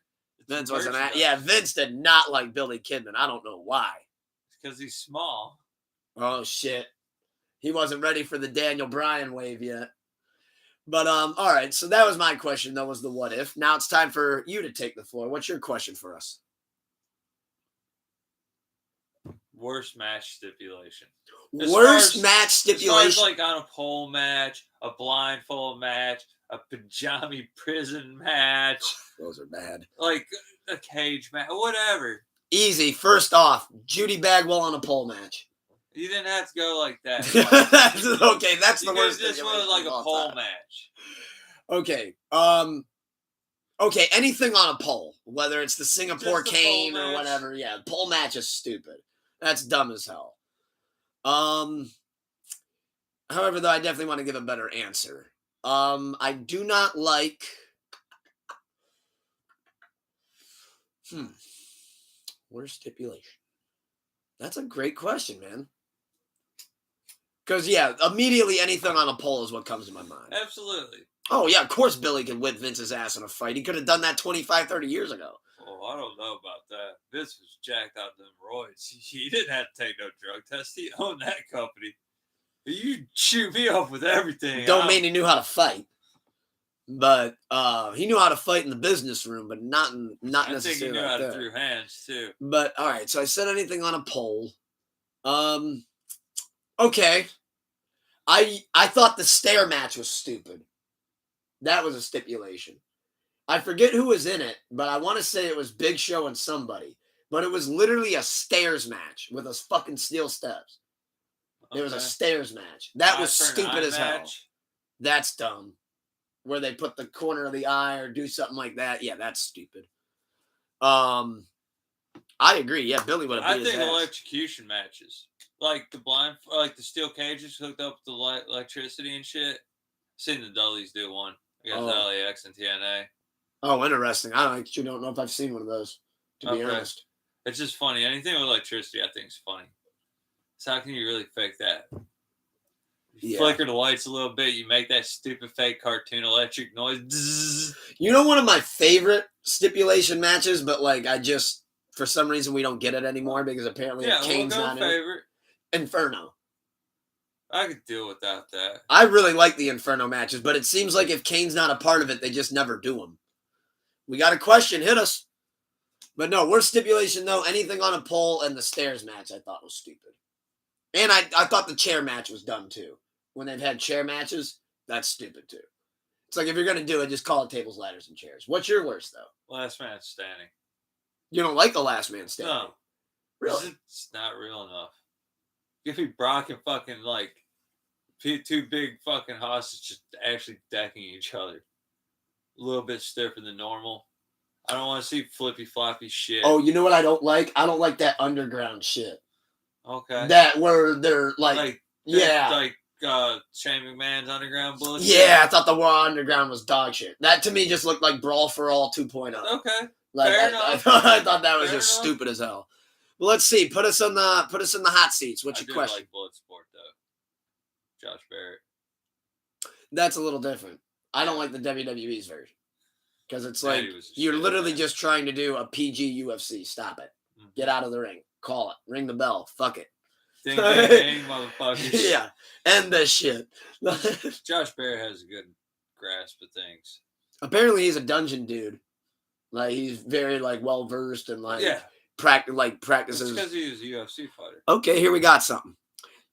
Vince wasn't that. Yeah, Vince did not like Billy Kidman. I don't know why. Because he's small. Oh shit. He wasn't ready for the Daniel Bryan wave yet. But all right, so that was my question, though, was the what if. Now it's time for you to take the floor. What's your question for us? Worst match stipulation. Worst match stipulation. As far as like on a pole match, a blindfold match, a pajama prison match. Those are bad. Like a cage match, whatever. Easy. First off, Judy Bagwell on a pole match. You didn't have to go like that. Okay, that's the worst. This was like a pole match. Okay. Okay, anything on a pole, whether it's the Singapore cane or whatever. Yeah, pole match is stupid. That's dumb as hell. However, though, I definitely want to give a better answer. I do not like. Worst stipulation. That's a great question, man. Because, yeah, immediately anything on a pole is what comes to my mind. Absolutely. Oh, yeah, of course Billy could whip Vince's ass in a fight. He could have done that 25, 30 years ago. Oh, I don't know about that. Vince was jacked out them roids. He didn't have to take no drug test. He owned that company. You shoot me up with everything. Don't mean he knew how to fight. But he knew how to fight in the business room, but not necessarily. I think he knew how to throw hands, too. But, all right, so I said anything on a pole. Okay. I thought the stair match was stupid. That was a stipulation. I forget who was in it, but I want to say it was Big Show and somebody. But it was literally a stairs match with us fucking steel steps. Okay. It was a stairs match. That was stupid as hell. That's dumb. Where they put the corner of the eye or do something like that. Yeah, that's stupid. I agree. Yeah, Billy would have beat his ass. Electrocution matches. Like the steel cages hooked up with the electricity and shit. Seen the Dudleys do one against LAX and TNA. Oh, interesting. I actually don't know if I've seen one of those, to be honest. It's just funny. Anything with electricity, I think, is funny. So how can you really fake that? You flicker the lights a little bit, you make that stupid fake cartoon electric noise. Zzz. You know one of my favorite stipulation matches, but like for some reason we don't get it anymore because apparently Kane's not in it. Inferno. I could deal without that. I really like the Inferno matches, but it seems like if Kane's not a part of it, they just never do them. We got a question. Hit us. But no, worst stipulation, though. Anything on a pole and the stairs match I thought was stupid. And I thought the chair match was dumb, too. When they've had chair matches, that's stupid, too. It's like if you're going to do it, just call it tables, ladders, and chairs. What's your worst, though? Last man standing. You don't like the last man standing? No. Really? It's not real enough. Give me Brock and fucking, like, two big fucking hostages just actually decking each other. little bit stiffer than normal. I don't want to see flippy floppy shit. Oh, you know what I don't like? I don't like that underground shit. Okay. That where they're like Shane McMahon's underground bullshit. Yeah, I thought the Raw Underground was dog shit. That to me just looked like Brawl for All 2.0. Okay. Like Fair I enough. thought that was Fair just enough. stupid as hell. Well, let's see. Put us in the hot seats. What's your question? I like Bloodsport though. Josh Barrett. That's a little different. I don't like the WWE's version because it's like you're literally just trying to do a PG UFC. Stop it. Mm-hmm. Get out of the ring. Call it. Ring the bell. Fuck it. Ding, ding, ding, motherfuckers. Yeah. End this shit. Josh Barrett has a good grasp of things. Apparently, he's a dungeon dude. Like he's very well versed and practices. It's because he was a UFC fighter. Okay, here we got something.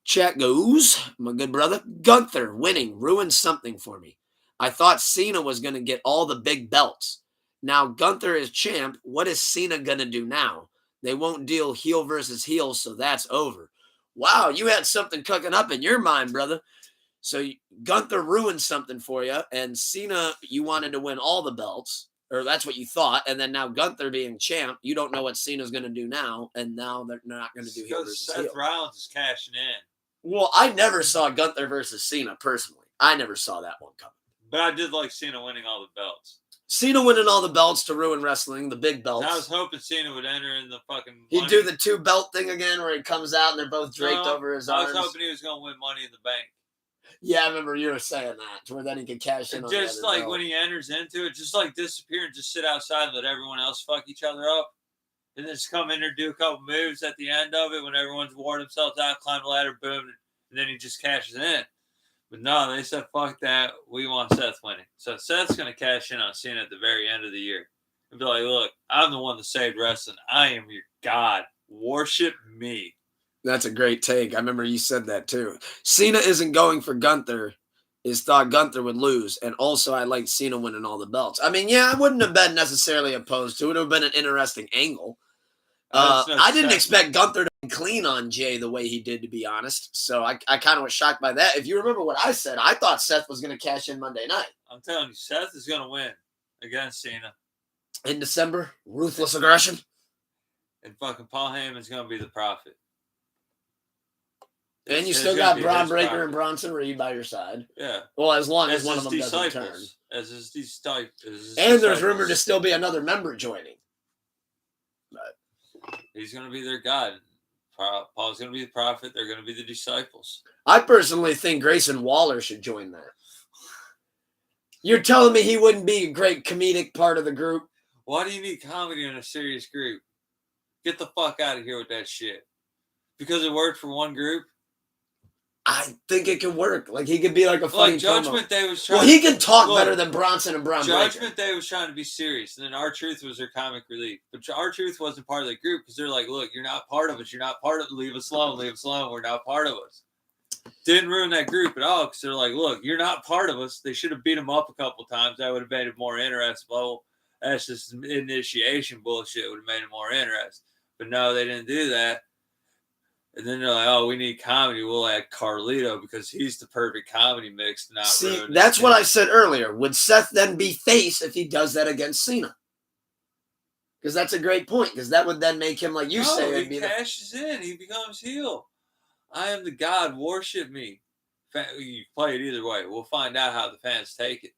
Chat goes, my good brother. Gunther winning ruined something for me. I thought Cena was going to get all the big belts. Now Gunther is champ. What is Cena going to do now? They won't deal heel versus heel, so that's over. Wow, you had something cooking up in your mind, brother. So Gunther ruined something for you, and Cena, you wanted to win all the belts, or that's what you thought, and then now Gunther being champ, you don't know what Cena's going to do now, and now they're not going to do heel versus heel. Seth Rollins is cashing in. Well, I never saw Gunther versus Cena personally. I never saw that one coming. But I did like Cena winning all the belts. Cena winning all the belts to ruin wrestling, the big belts. I was hoping Cena would enter in the fucking He'd do the 2 belt thing again where he comes out and they're both draped over his arms. I was hoping he was going to win Money in the Bank. Yeah, I remember you were saying that, to where then he could cash in on just the other belt. When he enters into it, just disappear and just sit outside and let everyone else fuck each other up. And then just come in and do a couple moves at the end of it when everyone's worn themselves out, climb the ladder, boom, and then he just cashes in. But no, they said, fuck that. We want Seth winning. So Seth's going to cash in on Cena at the very end of the year. And be like, look, I'm the one that saved wrestling. I am your God. Worship me. That's a great take. I remember you said that too. Cena isn't going for Gunther. Is thought Gunther would lose. And also, I liked Cena winning all the belts. I mean, yeah, I wouldn't have been necessarily opposed to it. It would have been an interesting angle. I didn't expect Gunther to be clean on Jay the way he did, to be honest. So I kind of was shocked by that. If you remember what I said, I thought Seth was going to cash in Monday night. I'm telling you, Seth is going to win against Cena. In December, ruthless aggression. And fucking Paul Heyman's going to be the prophet. And you still got Braun Breaker and Bronson Reed by your side. Yeah. Well, as long as one of them doesn't turn. As his disciples. And there's rumored to still be another member joining. But he's going to be their God. Paul's going to be the prophet. They're going to be the disciples. I personally think Grayson Waller should join that. You're telling me he wouldn't be a great comedic part of the group? Why do you need comedy in a serious group? Get the fuck out of here with that shit. Because it worked for one group? I think it can work. Like, he could be like a funny Judgment Day was trying. Well, he can talk better than Bronson and Braun Breaker. Judgment Day was trying to be serious, and then R-Truth was their comic relief. But R-Truth wasn't part of the group because they're like, look, you're not part of us. You're not part of it. Leave us alone. Leave us alone. We're not part of us. Didn't ruin that group at all because they're like, look, you're not part of us. They should have beat him up a couple times. That would have made it more interesting. Well, that's just initiation bullshit. It would have made it more interesting. But no, they didn't do that. And then they're like, oh, we need comedy. We'll add Carlito because he's the perfect comedy mix to not ruin. That's what I said earlier. Would Seth then be face if he does that against Cena? Because that's a great point. Because that would then make him, like you say. He cashes in. He becomes heel. I am the God. Worship me. You play it either way. We'll find out how the fans take it.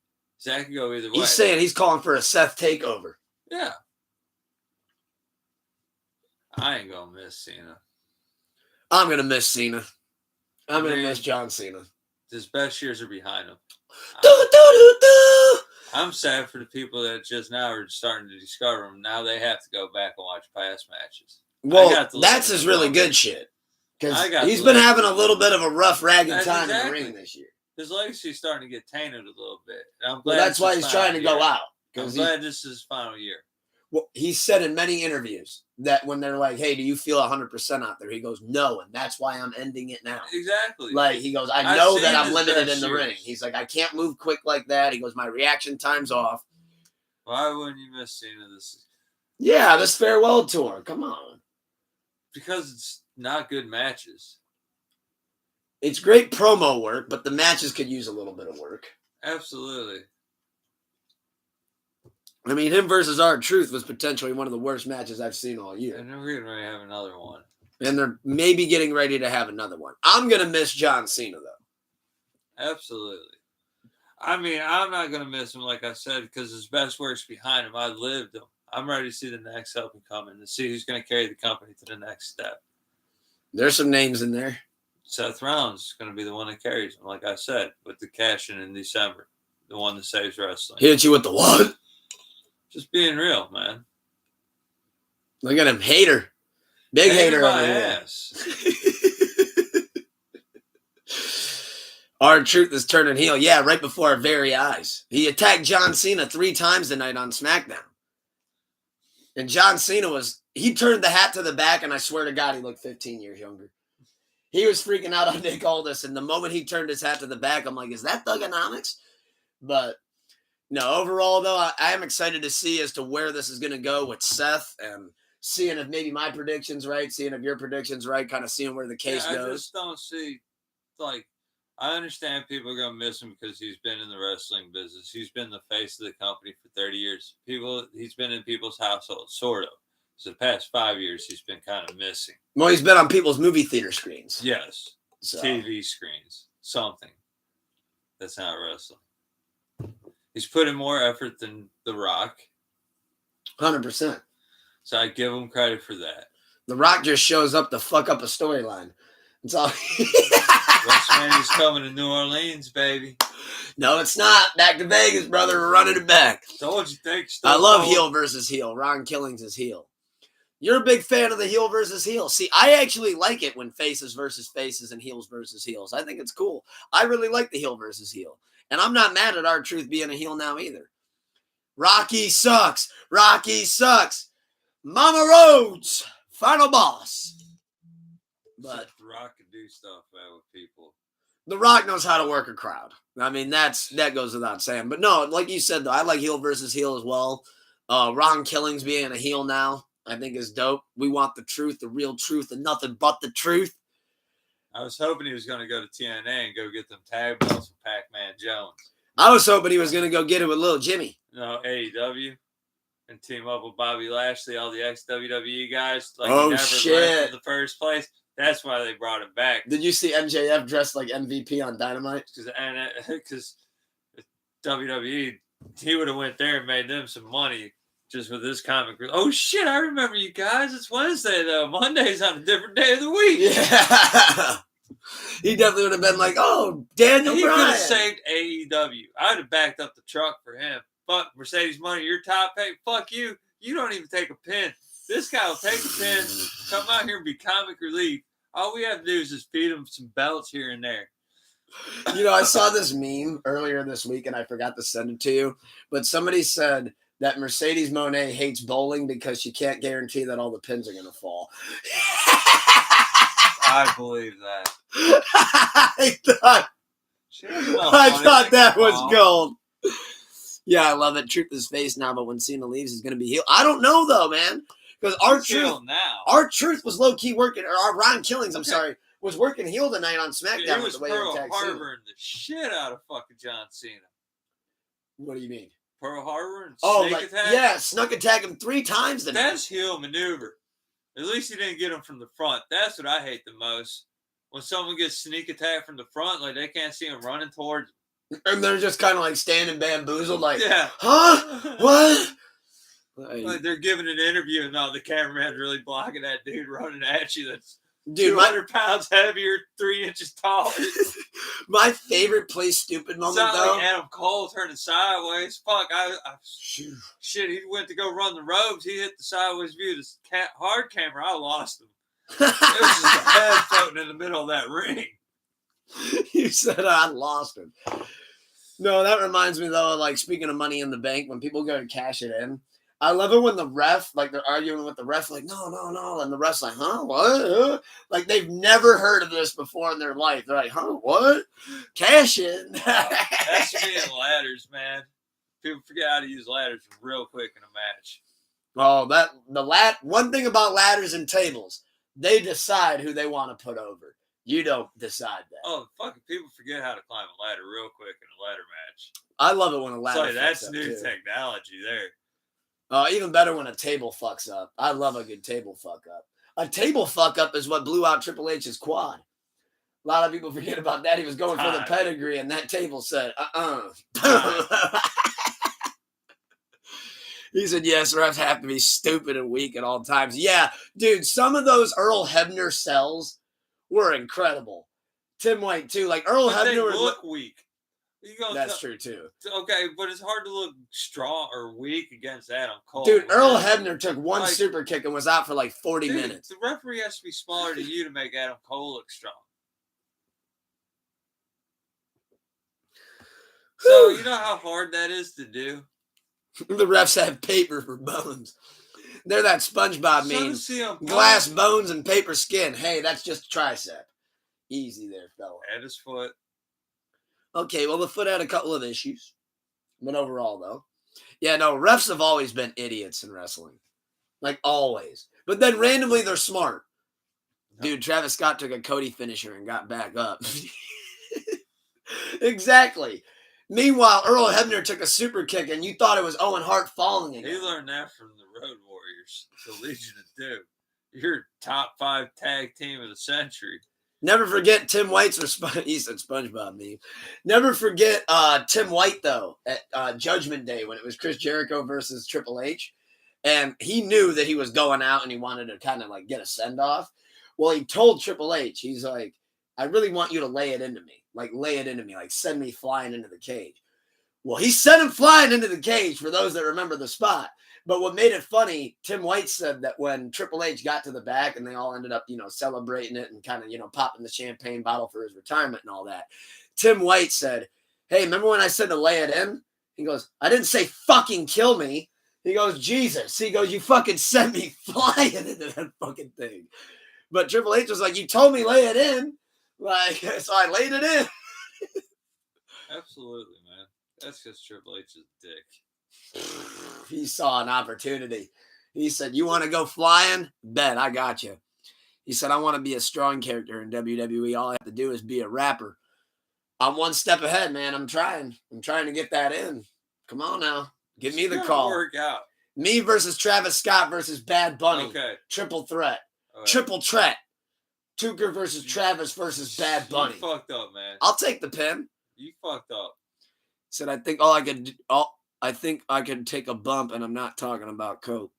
That can go either way. He's saying he's calling for a Seth takeover. Yeah. I ain't going to miss Cena. I'm going to miss Cena. I'm going to miss John Cena. His best years are behind him. I'm sad for the people that just now are starting to discover him. Now they have to go back and watch past matches. Well, that's his really good shit. Because he's been having a little bit of a rough, ragged time in the ring this year. His legacy's starting to get tainted a little bit. I'm glad well, that's why he's trying to go out. I'm glad this is his final year. Well, he said in many interviews that when they're like, hey, do you feel 100% out there? He goes, no, and that's why I'm ending it now. Exactly. Like, he goes, I know that I'm limited in the ring. He's like, I can't move quick like that. He goes, my reaction time's off. Why wouldn't you miss Cena this? Yeah, this farewell tour. Come on. Because it's not good matches. It's great promo work, but the matches could use a little bit of work. Absolutely. I mean, him versus R-Truth was potentially one of the worst matches I've seen all year. And we're going to have another one. And they're maybe getting ready to have another one. I'm going to miss John Cena, though. Absolutely. I mean, I'm not going to miss him, like I said, because his best work's behind him. I lived him. I'm ready to see the next up and coming and see who's going to carry the company to the next step. There's some names in there. Seth Rollins is going to be the one that carries him, like I said, with the cash in December. The one that saves wrestling. He hit you with the what? Just being real, man. Look at him, hater. Big hater my over here. ass. R-Truth is turning heel. Yeah, right before our very eyes. He attacked John Cena 3 times tonight on SmackDown. And John Cena he turned the hat to the back, and I swear to God, he looked 15 years younger. He was freaking out on Nick Aldis, and the moment he turned his hat to the back, I'm like, is that Thugonomics? But no, overall, though, I am excited to see as to where this is going to go with Seth and seeing if maybe my prediction's right, seeing if your prediction's right, kind of seeing where the case goes. I just don't see, I understand people are going to miss him because he's been in the wrestling business. He's been the face of the company for 30 years. He's been in people's households, sort of. So the past 5 years, he's been kind of missing. Well, he's been on people's movie theater screens. Yes. So. TV screens. Something. That's not wrestling. He's put in more effort than The Rock. 100%. So I give him credit for that. The Rock just shows up to fuck up a storyline. That's all. WrestleMania's coming to New Orleans, baby. No, it's not. Back to Vegas, brother. We're running it back. Told you, I love heel versus heel. Ron Killings is heel. You're a big fan of the heel versus heel. See, I actually like it when faces versus faces and heels versus heels. I think it's cool. I really like the heel versus heel. And I'm not mad at R-Truth being a heel now either. Rocky sucks. Rocky sucks. Mama Rhodes, final boss. But The Rock can do stuff with people. The Rock knows how to work a crowd. I mean, that goes without saying. But no, like you said, though, I like heel versus heel as well. Ron Killings being a heel now, I think is dope. We want the truth, the real truth, and nothing but the truth. I was hoping he was going to go to TNA and go get them tag belts from Pac-Man Jones. I was hoping he was going to go get it with Little Jimmy. No, AEW. And team up with Bobby Lashley, all the ex-WWE guys. Like oh, he never shit. left in the first place. That's why they brought him back. Did you see MJF dressed like MVP on Dynamite? Because WWE, he would have went there and made them some money just with this comic. Oh, shit, I remember you guys. It's Wednesday, though. Monday's on a different day of the week. Yeah. He definitely would have been like, oh, Daniel Bryan. He could have saved AEW. I would have backed up the truck for him. Fuck Mercedes money, your top pay. Fuck you. You don't even take a pin. This guy will take a pin, come out here and be comic relief. All we have to do is just feed him some belts here and there. You know, I saw this meme earlier this week, and I forgot to send it to you. But somebody said that Mercedes Moné hates bowling because she can't guarantee that all the pins are going to fall. I believe that. I thought that was gold. Yeah, I love it. Truth is face now, but when Cena leaves, he's going to be heel. I don't know, though, man. Because R-Truth was low-key working, or Ron Killings, was working heel tonight on SmackDown. He was Pearl Harboring the shit out of fucking John Cena. What do you mean? Pearl Harbor and Snake attack? Yeah, snuck attack him 3 times tonight. That's heel maneuver. At least he didn't get him from the front. That's what I hate the most. When someone gets sneak attack from the front, like they can't see him running towards them. And they're just kind of like standing bamboozled, like, yeah. Huh? What? Like they're giving an interview and the cameraman's really blocking that dude running at you that's 200 pounds heavier, 3 inches taller. My favorite play stupid moment, though. Like Adam Cole turning sideways. Fuck, shit, he went to go run the ropes. He hit the sideways view. This hard camera, I lost him. It was just a head floating in the middle of that ring. You said I lost him. No, that reminds me, though, like, speaking of Money in the Bank, when people go to cash it in, I love it when the ref, like, they're arguing with the ref, like, no, and the ref's like, huh, what? Like, they've never heard of this before in their life. They're like, huh, what? Cash in. That's me and ladders, man. People forget how to use ladders real quick in a match. Oh, one thing about ladders and tables, they decide who they want to put over. You don't decide that. Oh, fucking people forget how to climb a ladder real quick in a ladder match. I love it when a ladder. That's new technology there. Even better when a table fucks up. I love a good table fuck up. A table fuck up is what blew out Triple H's quad. A lot of people forget about that. He was going for the pedigree, and that table said, He said, yes, refs have to be stupid and weak at all times. Yeah, dude, some of those Earl Hebner sells were incredible. Tim White, too. Like, Earl Hebner... They look weak. That's true, too. Okay, but it's hard to look strong or weak against Adam Cole. Dude, Earl Hebner took one super kick and was out for like 40 minutes. The referee has to be smaller than you to make Adam Cole look strong. So, you know how hard that is to do? The refs have paper for bones. They're that SpongeBob meme. Glass bones and paper skin. Hey, that's just a tricep. Easy there, fella. And his foot. Okay, well, the foot had a couple of issues. But overall, though. Yeah, no, refs have always been idiots in wrestling. Like, always. But then randomly, they're smart. Dude, Travis Scott took a Cody finisher and got back up. Exactly. Meanwhile, Earl Hebner took a super kick, and you thought it was Owen Hart falling again. He learned that from the Road Warriors, the Legion of Doom. You're top 5 tag team of the century. Never forget Tim White's response. He said SpongeBob meme. Never forget Tim White, though, at Judgment Day when it was Chris Jericho versus Triple H. And he knew that he was going out and he wanted to kind of like get a send-off. Well, he told Triple H, he's like, I really want you to lay it into me. Like, lay it into me. Like, send me flying into the cage. Well, he sent him flying into the cage for those that remember the spot. But what made it funny, Tim White said that when Triple H got to the back and they all ended up, celebrating it and kind of, popping the champagne bottle for his retirement and all that, Tim White said, hey, remember when I said to lay it in? He goes, I didn't say fucking kill me. He goes, Jesus. He goes, you fucking sent me flying into that fucking thing. But Triple H was like, you told me lay it in. Like, so I laid it in. Absolutely, man. That's because Triple H is a dick. He saw an opportunity. He said, you want to go flying? Bet, I got you. He said, I want to be a strong character in WWE. All I have to do is be a rapper. I'm one step ahead, man. I'm trying to get that in. Come on now. Give me the call. Work out. Me versus Travis Scott versus Bad Bunny. Okay. Triple threat. Okay. Triple threat. Tucker versus Travis versus Bad Bunny. You fucked up, man. I'll take the pin. You fucked up. Said, I think I could take a bump, and I'm not talking about Coke.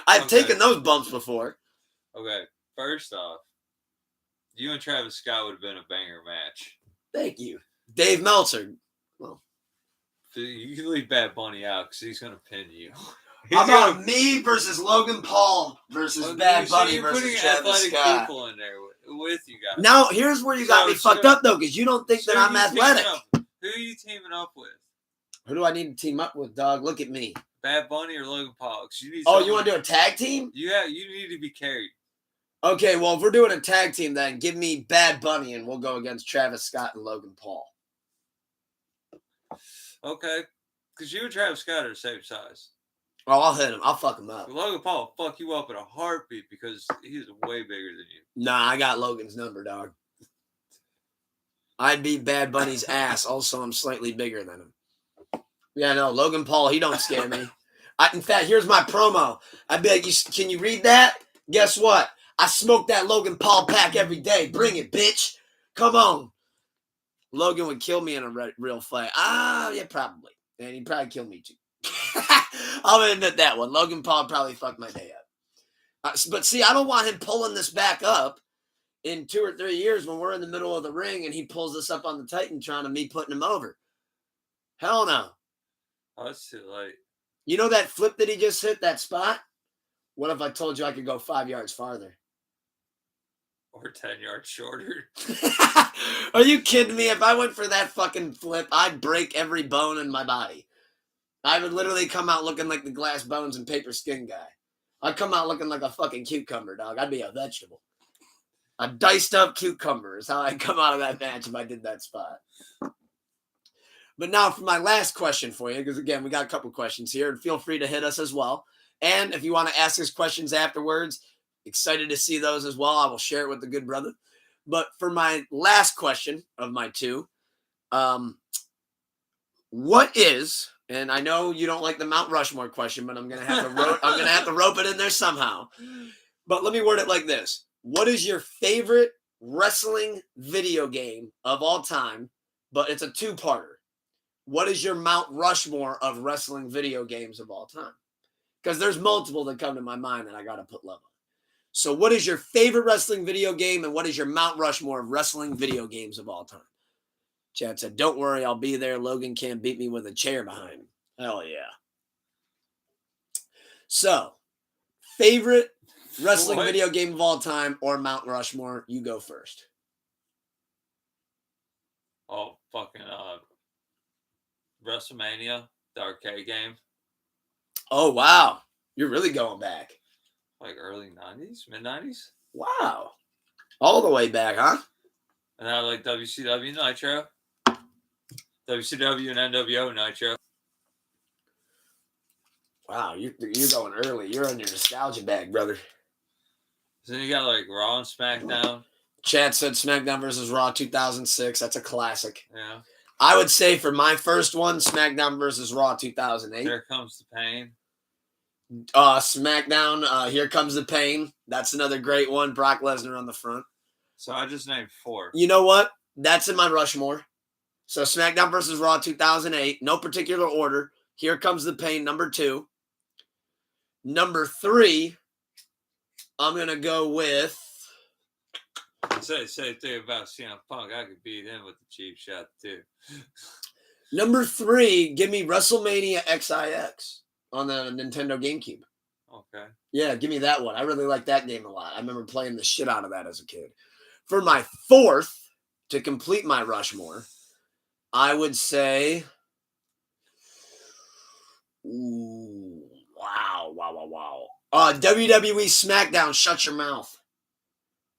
I've taken those bumps before. Okay, first off, you and Travis Scott would have been a banger match. Thank you. Dave Meltzer. Well, you can leave Bad Bunny out because he's going to pin you. How about me versus Logan Paul versus Bad Bunny versus Travis Scott? People in there with you guys. Now, here's where you got me fucked up, though, because you don't think that I'm athletic. Who are you teaming up with? Who do I need to team up with, dog? Look at me. Bad Bunny or Logan Paul? You want to do a tag team? Yeah, you need to be carried. Okay, well, if we're doing a tag team, then give me Bad Bunny, and we'll go against Travis Scott and Logan Paul. Okay, because you and Travis Scott are the same size. Oh, I'll hit him. I'll fuck him up. Logan Paul will fuck you up in a heartbeat because he's way bigger than you. Nah, I got Logan's number, dog. I'd beat Bad Bunny's ass. Also, I'm slightly bigger than him. Yeah, no, Logan Paul, he don't scare me. In fact, here's my promo. I'd be like, can you read that? Guess what? I smoke that Logan Paul pack every day. Bring it, bitch. Come on. Logan would kill me in a real fight. Yeah, probably. And he'd probably kill me too. I'll admit that one. Logan Paul probably fucked my day up. But see, I don't want him pulling this back up in 2 or 3 years when we're in the middle of the ring and he pulls us up on the Titantron and me putting him over. Hell no. Oh, that's too late. You know that flip that he just hit, that spot? What if I told you I could go 5 yards farther? Or 10 yards shorter. Are you kidding me? If I went for that fucking flip, I'd break every bone in my body. I would literally come out looking like the glass bones and paper skin guy. I'd come out looking like a fucking cucumber, dog. I'd be a vegetable. A diced up cucumber is how I'd come out of that match if I did that spot. But now for my last question for you, because again, we got a couple questions here, and feel free to hit us as well. And if you want to ask us questions afterwards, excited to see those as well. I will share it with the good brother. But for my last question of my two, what is And I know you don't like the Mount Rushmore question, but I'm gonna have to rope it in there somehow. But let me word it like this: what is your favorite wrestling video game of all time? But it's a two-parter. What is your Mount Rushmore of wrestling video games of all time? Because there's multiple that come to my mind that I gotta put love on. So, what is your favorite wrestling video game, and what is your Mount Rushmore of wrestling video games of all time? Chad said, "Don't worry, I'll be there. Logan can't beat me with a chair behind him." Hell yeah. So, favorite wrestling video game of all time or Mount Rushmore? You go first. Oh, fucking WrestleMania, the arcade game. Oh, wow. You're really going back. Like early 90s, mid 90s. Wow. All the way back, huh? And I like WCW Nitro. WCW and NWO Nitro. Wow, you're going early. You're on your nostalgia bag, brother. So then you got like Raw and SmackDown. Chad said SmackDown versus Raw 2006. That's a classic. Yeah. I would say for my first one, SmackDown versus Raw 2008. Here Comes the Pain. SmackDown, Here Comes the Pain. That's another great one. Brock Lesnar on the front. So I just named 4. You know what? That's in my Rushmore. So SmackDown versus Raw 2008. No particular order. Here Comes the Pain, number 2. Number 3, I'm going to go with... Say thing about CM Punk. I could beat him with the cheap shot, too. Number 3, give me WrestleMania XIX on the Nintendo GameCube. Okay. Yeah, give me that one. I really like that game a lot. I remember playing the shit out of that as a kid. For my 4th, to complete my Rushmore, I would say... Ooh, wow. WWE SmackDown, Shut Your Mouth.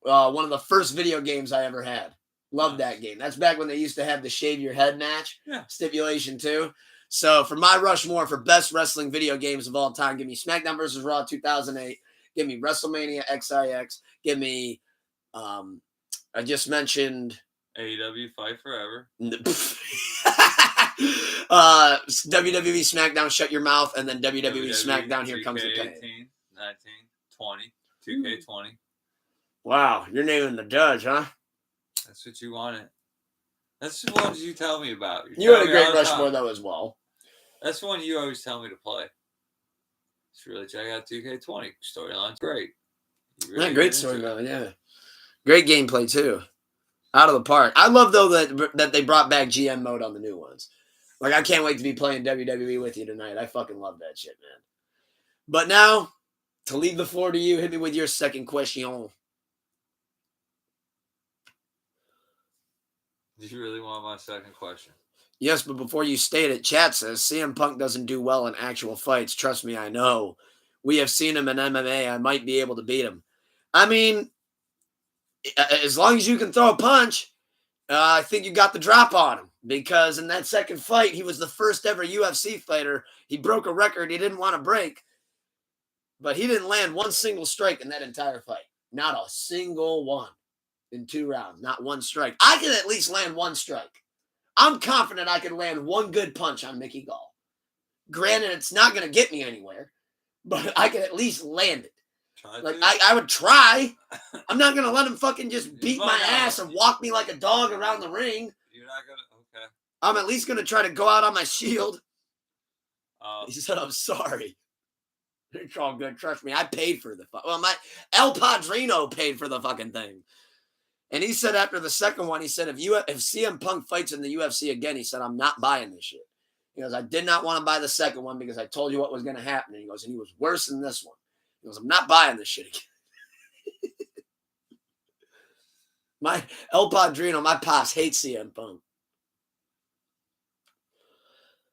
One of the first video games I ever had. Loved that game. That's back when they used to have the shave your head match stipulation too. So for my Rushmore for best wrestling video games of all time, give me SmackDown vs. Raw 2008. Give me WrestleMania XIX. Give me, I just mentioned AEW Fight Forever. WWE SmackDown Shut Your Mouth, and then WWE SmackDown Here Comes the Pain. 18, 19, 20, 2K20. Wow, you're naming the judge, huh? That's what you wanted. That's the ones you tell me about. You had a great Rushmore, though, as well. That's the one you always tell me to play. Just really check out 2K20. Storyline's great. Really great storyline, yeah. Great gameplay, too. Out of the park. I love, though, that they brought back GM mode on the new ones. Like, I can't wait to be playing WWE with you tonight. I fucking love that shit, man. But now, to leave the floor to you, hit me with your second question. Do you really want my second question? Yes, but before you state it, chat says CM Punk doesn't do well in actual fights. Trust me, I know. We have seen him in MMA. I might be able to beat him. I mean, as long as you can throw a punch, I think you got the drop on him. Because in that second fight, he was the first ever UFC fighter. He broke a record he didn't want to break. But he didn't land one single strike in that entire fight. Not a single one. In 2 rounds, not one strike. I can at least land one strike. I'm confident I can land one good punch on Mickey Gall. Granted, it's not going to get me anywhere, but I can at least land it. I would try. I'm not going to let him fucking just beat my ass and walk me like a dog around the ring. You're not going to? Okay. I'm at least going to try to go out on my shield. He said, I'm sorry. It's all good. Trust me. I paid for the fuck. Well, my El Padrino paid for the fucking thing. And he said after the second one, he said, if CM Punk fights in the UFC again, he said, I'm not buying this shit. He goes, I did not want to buy the second one because I told you what was going to happen. And he goes, and he was worse than this one. He goes, I'm not buying this shit again. My El Padrino, my pops hates CM Punk.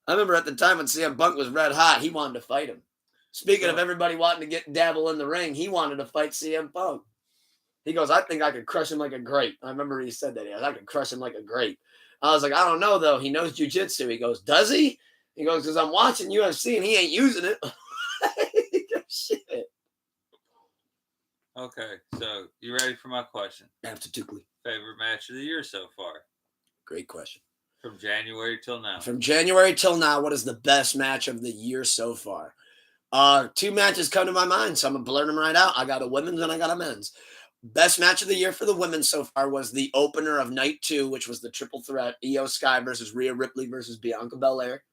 I remember at the time when CM Punk was red hot, he wanted to fight him. Speaking of everybody wanting to dabble in the ring, he wanted to fight CM Punk. He goes, I think I could crush him like a grape. I remember he said that. He goes, I could crush him like a grape. I was like, I don't know, though. He knows jiu-jitsu. He goes, does he? He goes, because I'm watching UFC and he ain't using it. Shit. Okay, so you ready for my question? Absolutely. Favorite match of the year so far? Great question. From January till now. From January till now, what is the best match of the year so far? Two matches come to my mind, so I'm going to blurt them right out. I got a women's and I got a men's. Best match of the year for the women so far was the opener of night 2, which was the triple threat, Io Sky versus Rhea Ripley versus Bianca Belair.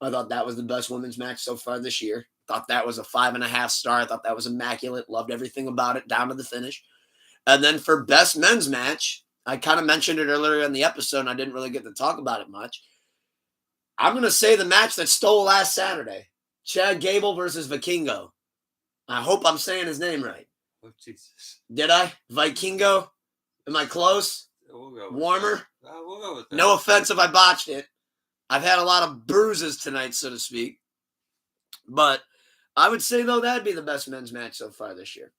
I thought that was the best women's match so far this year. Thought that was a 5.5 star. I thought that was immaculate. Loved everything about it, down to the finish. And then for best men's match, I kind of mentioned it earlier in the episode, and I didn't really get to talk about it much. I'm going to say the match that stole last Saturday. Chad Gable versus Vikingo. I hope I'm saying his name right. Oh, Jesus. Did I? Vikingo? Am I close? We'll go Warmer? We'll go with that. No offense if I botched it. I've had a lot of bruises tonight, so to speak. But I would say, though, that'd be the best men's match so far this year.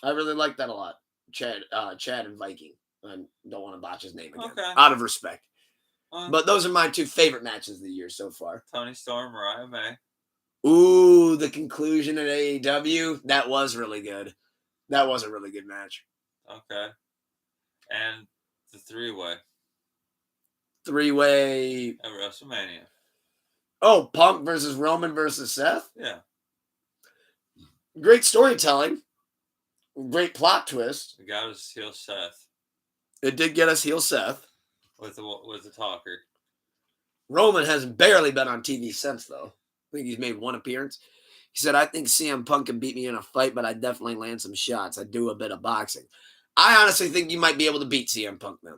I really like that a lot. Chad and Viking. I don't want to botch his name again. Okay. Out of respect. But those are my 2 favorite matches of the year so far. Tony Storm, Mariah May. Ooh, the conclusion at AEW. That was really good. That was a really good match. Okay. And the 3-way. 3-way. At WrestleMania. Oh, Punk versus Roman versus Seth? Yeah. Great storytelling. Great plot twist. It got us heel Seth. It did get us heel Seth. With the talker. Roman has barely been on TV since, though. I think he's made 1 appearance. He said, I think CM Punk can beat me in a fight, but I definitely land some shots. I do a bit of boxing. I honestly think you might be able to beat CM Punk now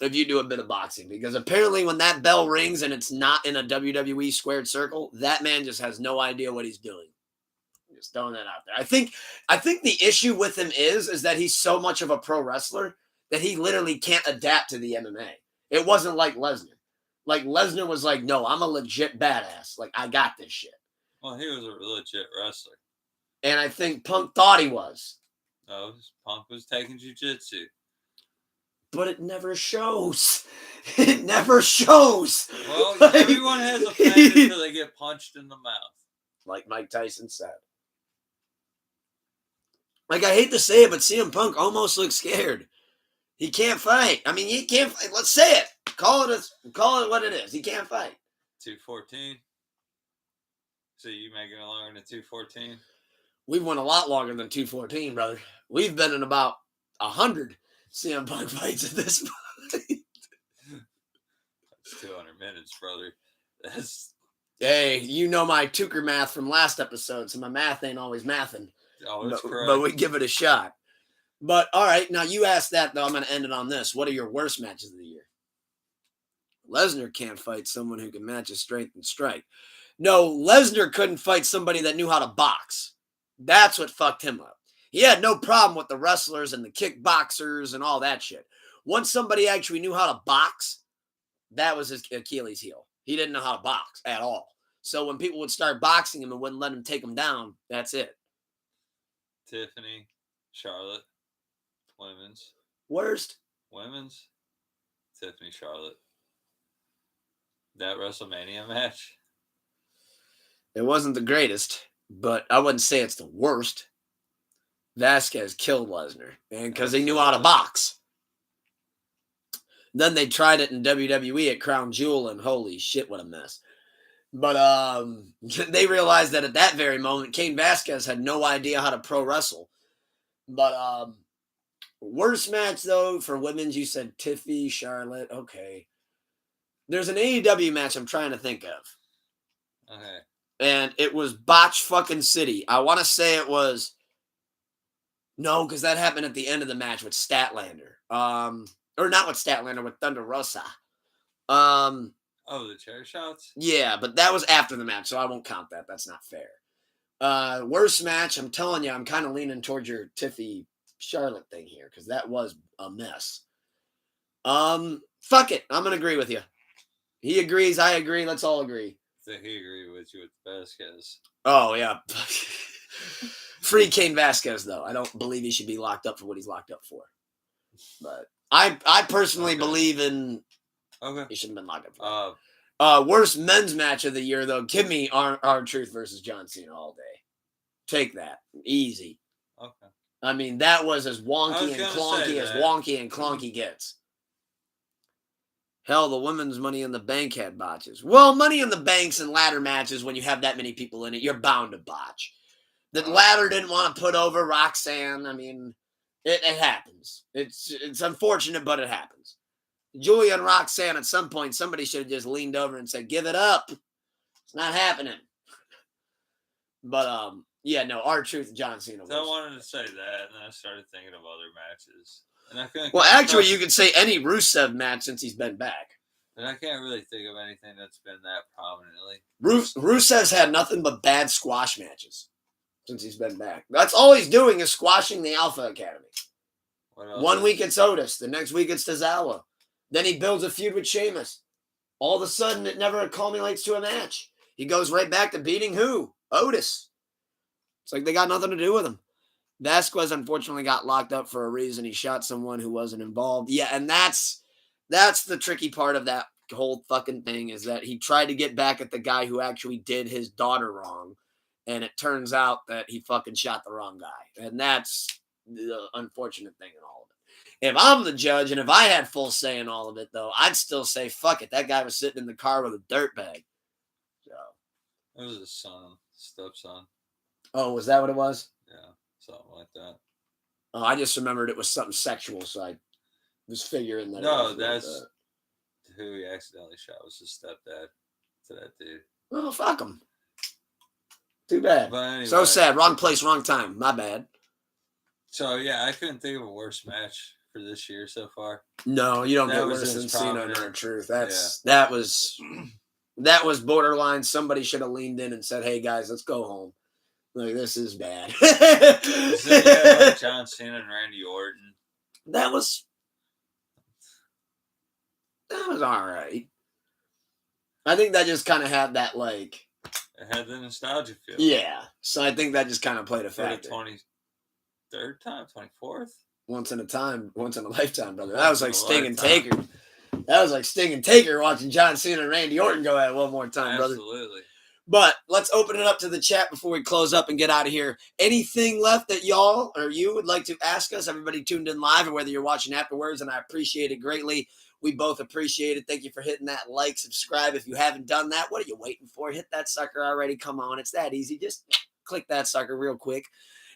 if you do a bit of boxing, because apparently when that bell rings and it's not in a WWE squared circle, that man just has no idea what he's doing. Just throwing that out there. I think the issue with him is that he's so much of a pro wrestler that he literally can't adapt to the MMA. It wasn't like Lesnar. Like, Lesnar was like, no, I'm a legit badass. Like, I got this shit. Well, he was a legit wrestler. And I think Punk thought he was. No, Punk was taking jiu-jitsu. But it never shows. It never shows. Well, everyone has a fan until they get punched in the mouth. Like Mike Tyson said. Like, I hate to say it, but CM Punk almost looks scared. He can't fight. I mean, he can't fight. Let's say it. Call it what it is. He can't fight. 214. So you making it longer than 214? We've went a lot longer than 214, brother. We've been in about 100 CM Punk fights at this point. That's 200 minutes, brother. That's... Hey, you know my Tucker math from last episode, so my math ain't always mathing. Oh, that's correct. But we give it a shot. But, all right, now you asked that, though. I'm going to end it on this. What are your worst matches of the year? Lesnar can't fight someone who can match his strength and strike. No, Lesnar couldn't fight somebody that knew how to box. That's what fucked him up. He had no problem with the wrestlers and the kickboxers and all that shit. Once somebody actually knew how to box, that was his Achilles heel. He didn't know how to box at all. So when people would start boxing him and wouldn't let him take him down, that's it. Tiffany, Charlotte, women's. Worst? Women's, Tiffany, Charlotte. That WrestleMania match? It wasn't the greatest, but I wouldn't say it's the worst. Vasquez killed Lesnar, and because he knew how to box. Then they tried it in WWE at Crown Jewel, and holy shit, what a mess. But they realized that at that very moment, Cain Vasquez had no idea how to pro wrestle. But worst match, though, for women's, you said Tiffy, Charlotte. Okay. There's an AEW match I'm trying to think of. Okay. And it was Botch fucking City. I want to say it was... No, because that happened at the end of the match with Statlander. Or not with Statlander, with Thunder Rosa. Oh, the chair shots? Yeah, but that was after the match, so I won't count that. That's not fair. Worst match, I'm telling you, I'm kind of leaning towards your Tiffy Charlotte thing here, because that was a mess. Fuck it. I'm going to agree with you. He agrees, I agree, let's all agree. I think he agreed with you with Vasquez. Oh, yeah. Free Cain Vasquez, though. I don't believe he should be locked up for what he's locked up for. But I personally believe in... Okay. He shouldn't have been locked up for worst men's match of the year, though. Give me R-Truth versus John Cena all day. Take that. Easy. Okay. I mean, that was as wonky and clonky as wonky and clonky gets. Hell, the women's Money in the Bank had botches. Well, Money in the Banks and ladder matches, when you have that many people in it, you're bound to botch. The ladder didn't want to put over Roxanne. I mean, it happens. It's unfortunate, but it happens. Julia and Roxanne, at some point, somebody should have just leaned over and said, give it up. It's not happening. But, yeah, no, R-Truth John Cena was. So I wanted to say that, and then I started thinking of other matches. And I couldn't. Well, actually, you could say any Rusev match since he's been back. And I can't really think of anything that's been that prominently. Rusev's had nothing but bad squash matches since he's been back. That's all he's doing is squashing the Alpha Academy. One week it's Otis. The next week it's Tozawa. Then he builds a feud with Sheamus. All of a sudden, it never culminates to a match. He goes right back to beating who? Otis. It's like they got nothing to do with him. Vasquez unfortunately got locked up for a reason. He shot someone who wasn't involved. Yeah, and that's the tricky part of that whole fucking thing is that he tried to get back at the guy who actually did his daughter wrong. And it turns out that he fucking shot the wrong guy. And that's the unfortunate thing in all of it. If I'm the judge and if I had full say in all of it, though, I'd still say, fuck it. That guy was sitting in the car with a dirt bag. So. It was his son, stepson. Oh, was that what it was? Yeah, something like that. Oh, I just remembered it was something sexual, so I was figuring that. No, that's who he accidentally shot was his stepdad to that dude. Oh, fuck him. Too bad. But anyway, so sad. Wrong place, wrong time. My bad. So, yeah, I couldn't think of a worse match for this year so far. No, you don't get worse than Cena and R-Truth. That was borderline. Somebody should have leaned in and said, hey, guys, let's go home. Like, this is bad. Like John Cena and Randy Orton. That was all right. I think that just kind of had that, like... It had the nostalgia feel. Yeah. So I think that just kind of played a factor. 23rd time? 24th? Once in a lifetime, brother. That was like Sting and Taker. That was like Sting and Taker watching John Cena and Randy Orton go at it one more time, brother. Absolutely. But let's open it up to the chat before we close up and get out of here. Anything left that y'all or you would like to ask us? Everybody tuned in live or whether you're watching afterwards, and I appreciate it greatly. We both appreciate it. Thank you for hitting that like, subscribe. If you haven't done that, what are you waiting for? Hit that sucker already. Come on. It's that easy. Just click that sucker real quick.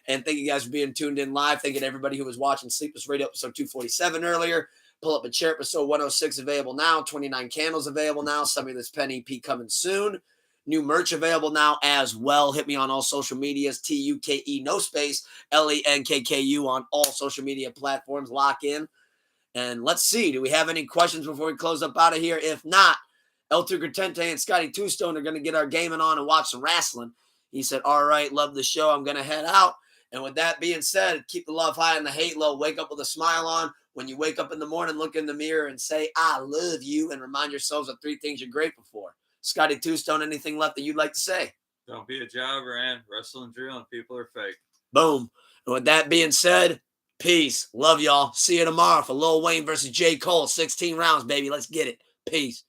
And thank you guys for being tuned in live. Thank you to everybody who was watching Sleepless Radio episode 247 earlier. Pull Up a Chair episode 106 available now. 29 Candles available now. Some of this Pen EP coming soon. New merch available now as well. Hit me on all social medias. TUKE, no space. LENKKU on all social media platforms. Lock in. And let's see. Do we have any questions before we close up out of here? If not, El Tucatente and Scotty Two-Stone are going to get our gaming on and watch some wrestling. He said, all right, love the show. I'm going to head out. And with that being said, keep the love high and the hate low. Wake up with a smile on. When you wake up in the morning, look in the mirror and say, I love you. And remind yourselves of 3 things you're grateful for. Scotty Two-Stone, anything left that you'd like to say? Don't be a jobber, and wrestling drill and people are fake. Boom. And with that being said, peace. Love y'all. See you tomorrow for Lil Wayne versus J. Cole. 16 rounds, baby. Let's get it. Peace.